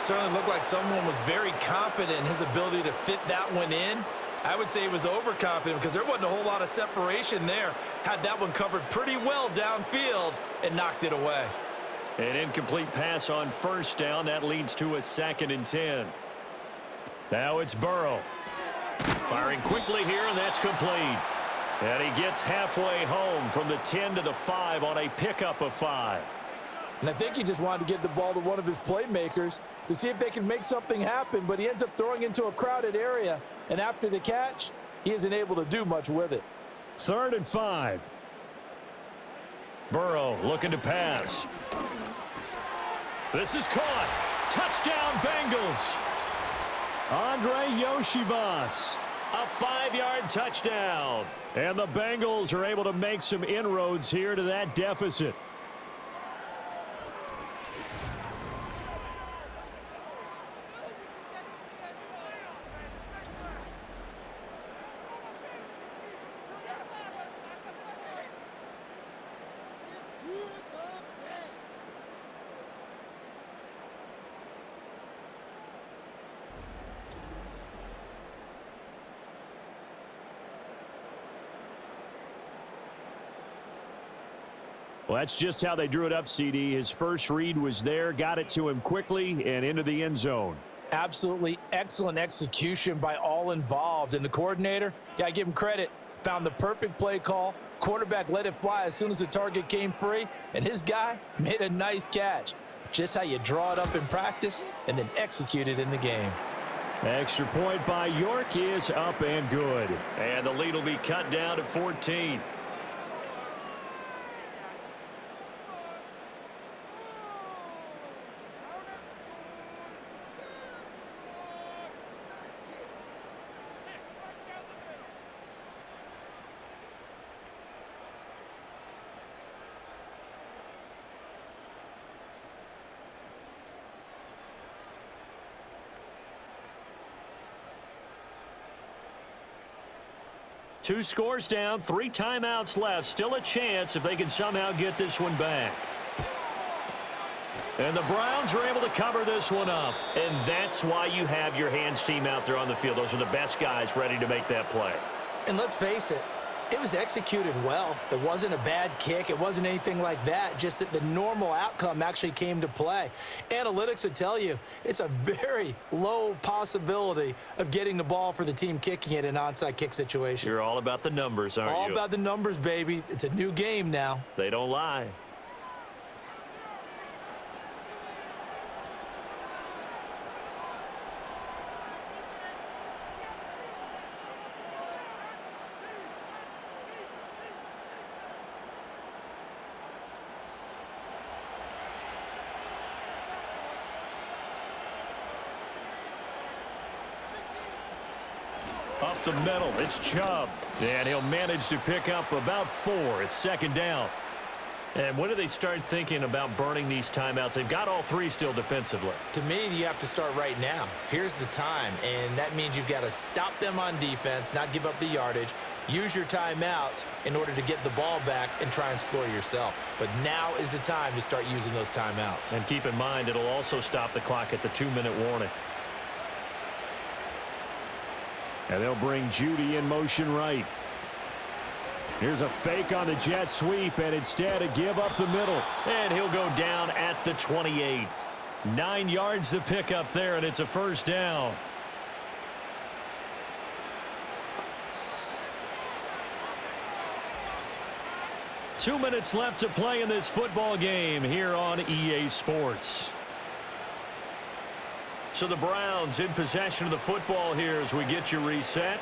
Certainly looked like someone was very confident in his ability to fit that one in. I would say he was overconfident because there wasn't a whole lot of separation there. Had that one covered pretty well downfield and knocked it away. An incomplete pass on first down. That leads to a 2nd and 10. Now it's Burrow. Firing quickly here, and that's complete. And he gets halfway home from the 10 to the 5 on a pickup of 5. And I think he just wanted to get the ball to one of his playmakers to see if they can make something happen, but he ends up throwing into a crowded area, and after the catch, he isn't able to do much with it. 3rd and 5. Burrow looking to pass. This is caught. Touchdown, Bengals. Andre Yoshivas. A 5-yard touchdown. And the Bengals are able to make some inroads here to that deficit. Well, that's just how they drew it up, CD. His first read was there, got it to him quickly, and into the end zone. Absolutely excellent execution by all involved. And the coordinator, got to give him credit, found the perfect play call. Quarterback let it fly as soon as the target came free, and his guy made a nice catch. Just how you draw it up in practice and then execute it in the game. Extra point by York is up and good. And the lead will be cut down to 14. Two scores down, 3 timeouts left. Still a chance if they can somehow get this one back. And the Browns are able to cover this one up. And that's why you have your hands team out there on the field. Those are the best guys ready to make that play. And let's face it, it was executed well. It wasn't a bad kick. It wasn't anything like that. Just that the normal outcome actually came to play. Analytics would tell you it's a very low possibility of getting the ball for the team kicking it in an onside kick situation. You're all about the numbers, aren't you? All about the numbers, baby. It's a new game now. They don't lie. Up the middle, it's Chubb. And he'll manage to pick up about 4. It's second down. And when do they start thinking about burning these timeouts? They've got all 3 still defensively. To me, you have to start right now. Here's the time, and that means you've got to stop them on defense, not give up the yardage, use your timeouts in order to get the ball back and try and score yourself. But now is the time to start using those timeouts. And keep in mind, it'll also stop the clock at the 2-minute warning. And they'll bring Judy in motion right. Here's a fake on the jet sweep, and instead a give up the middle. And he'll go down at the 28. 9 yards to pick up there, and it's a first down. Two minutes left to play in this football game here on EA Sports. So the Browns in possession of the football here as we get you reset.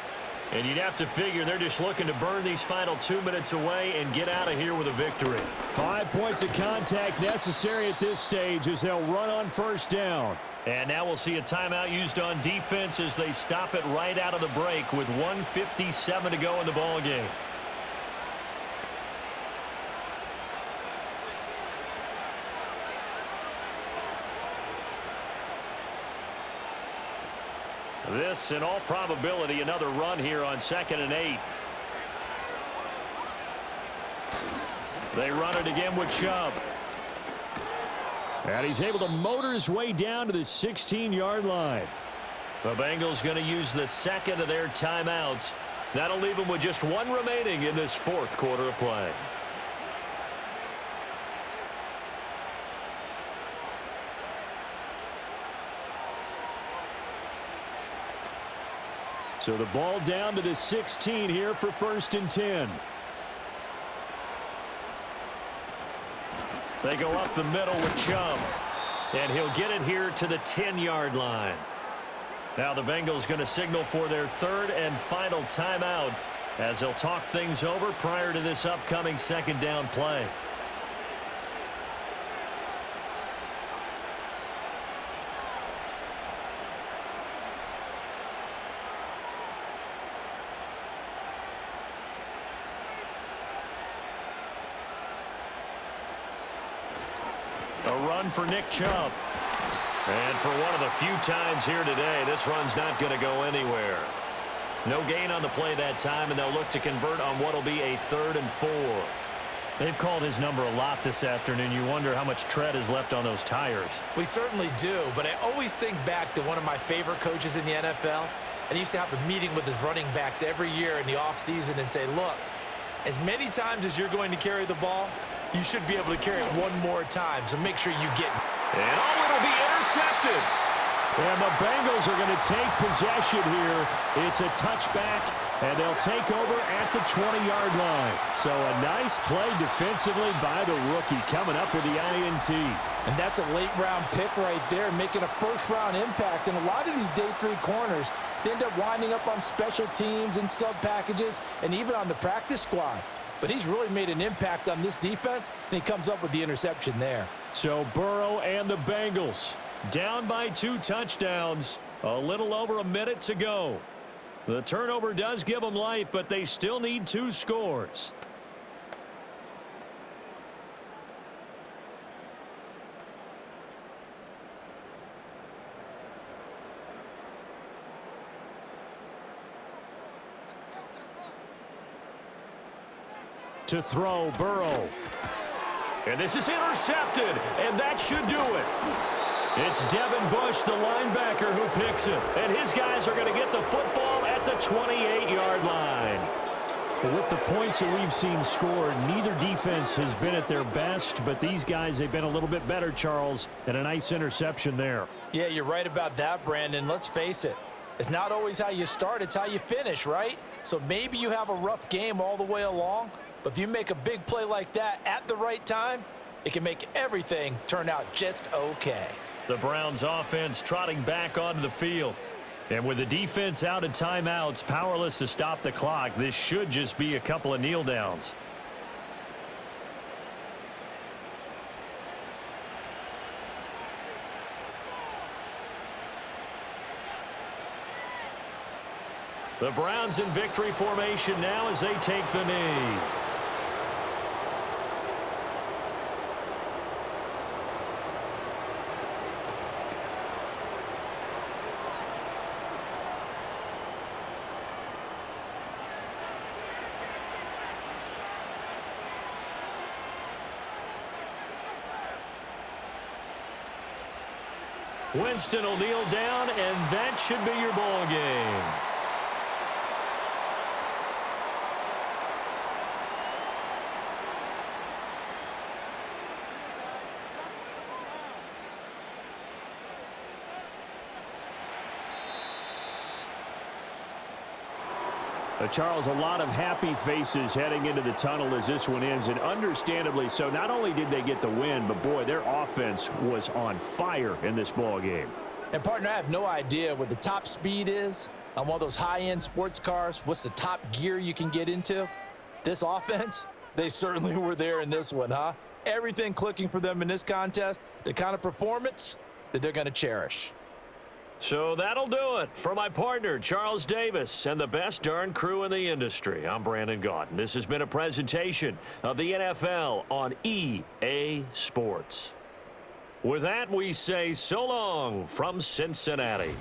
And you'd have to figure they're just looking to burn these final 2 minutes away and get out of here with a victory. 5 points of contact necessary at this stage as they'll run on first down. And now we'll see a timeout used on defense as they stop it right out of the break with 1:57 to go in the ball game. This, in all probability, another run here on 2nd and 8. They run it again with Chubb. And he's able to motor his way down to the 16-yard line. The Bengals going to use the second of their timeouts. That'll leave them with just 1 remaining in this 4th quarter of play. So the ball down to the 16 here for 1st and 10. They go up the middle with Chubb. And he'll get it here to the 10-yard line. Now the Bengals going to signal for their 3rd and final timeout as they'll talk things over prior to this upcoming 2nd down play. A run for Nick Chubb. And for one of the few times here today, this run's not going to go anywhere. No gain on the play that time, and they'll look to convert on what will be a 3rd and 4. They've called his number a lot this afternoon. You wonder how much tread is left on those tires. We certainly do, but I always think back to one of my favorite coaches in the NFL, and he used to have a meeting with his running backs every year in the offseason and say, look, as many times as you're going to carry the ball, you should be able to carry it one more time, so make sure you get it. And it'll be intercepted. And the Bengals are going to take possession here. It's a touchback, and they'll take over at the 20-yard line. So a nice play defensively by the rookie coming up with the INT. And that's a late-round pick right there, making a first-round impact. And a lot of these day 3 corners, they end up winding up on special teams and sub-packages and even on the practice squad. But he's really made an impact on this defense, and he comes up with the interception there. So Burrow and the Bengals down by 2 touchdowns. A little over a minute to go. The turnover does give them life, but they still need 2 scores. To throw, Burrow. And this is intercepted, and that should do it. It's Devin Bush, the linebacker, who picks it. And his guys are going to get the football at the 28-yard line. With the points that we've seen scored, neither defense has been at their best, but these guys, they've been a little bit better, Charles, and a nice interception there. Yeah, you're right about that, Brandon. Let's face it. It's not always how you start, it's how you finish, right? So maybe you have a rough game all the way along, but if you make a big play like that at the right time, it can make everything turn out just okay. The Browns offense trotting back onto the field. And with the defense out of timeouts, powerless to stop the clock, this should just be a couple of kneel downs. The Browns in victory formation now as they take the knee. Winston will kneel down, and that should be your ball game. Charles, a lot of happy faces heading into the tunnel as this one ends, and understandably so. Not only did they get the win, but boy, their offense was on fire in this ball game. And partner, I have no idea what the top speed is on one of those high-end sports cars. What's the top gear you can get into? This offense, they certainly were there in this one, huh? Everything clicking for them in this contest, the kind of performance that they're going to cherish. So that'll do it for my partner, Charles Davis, and the best darn crew in the industry. I'm Brandon Gaudin. This has been a presentation of the NFL on EA Sports. With that, we say so long from Cincinnati.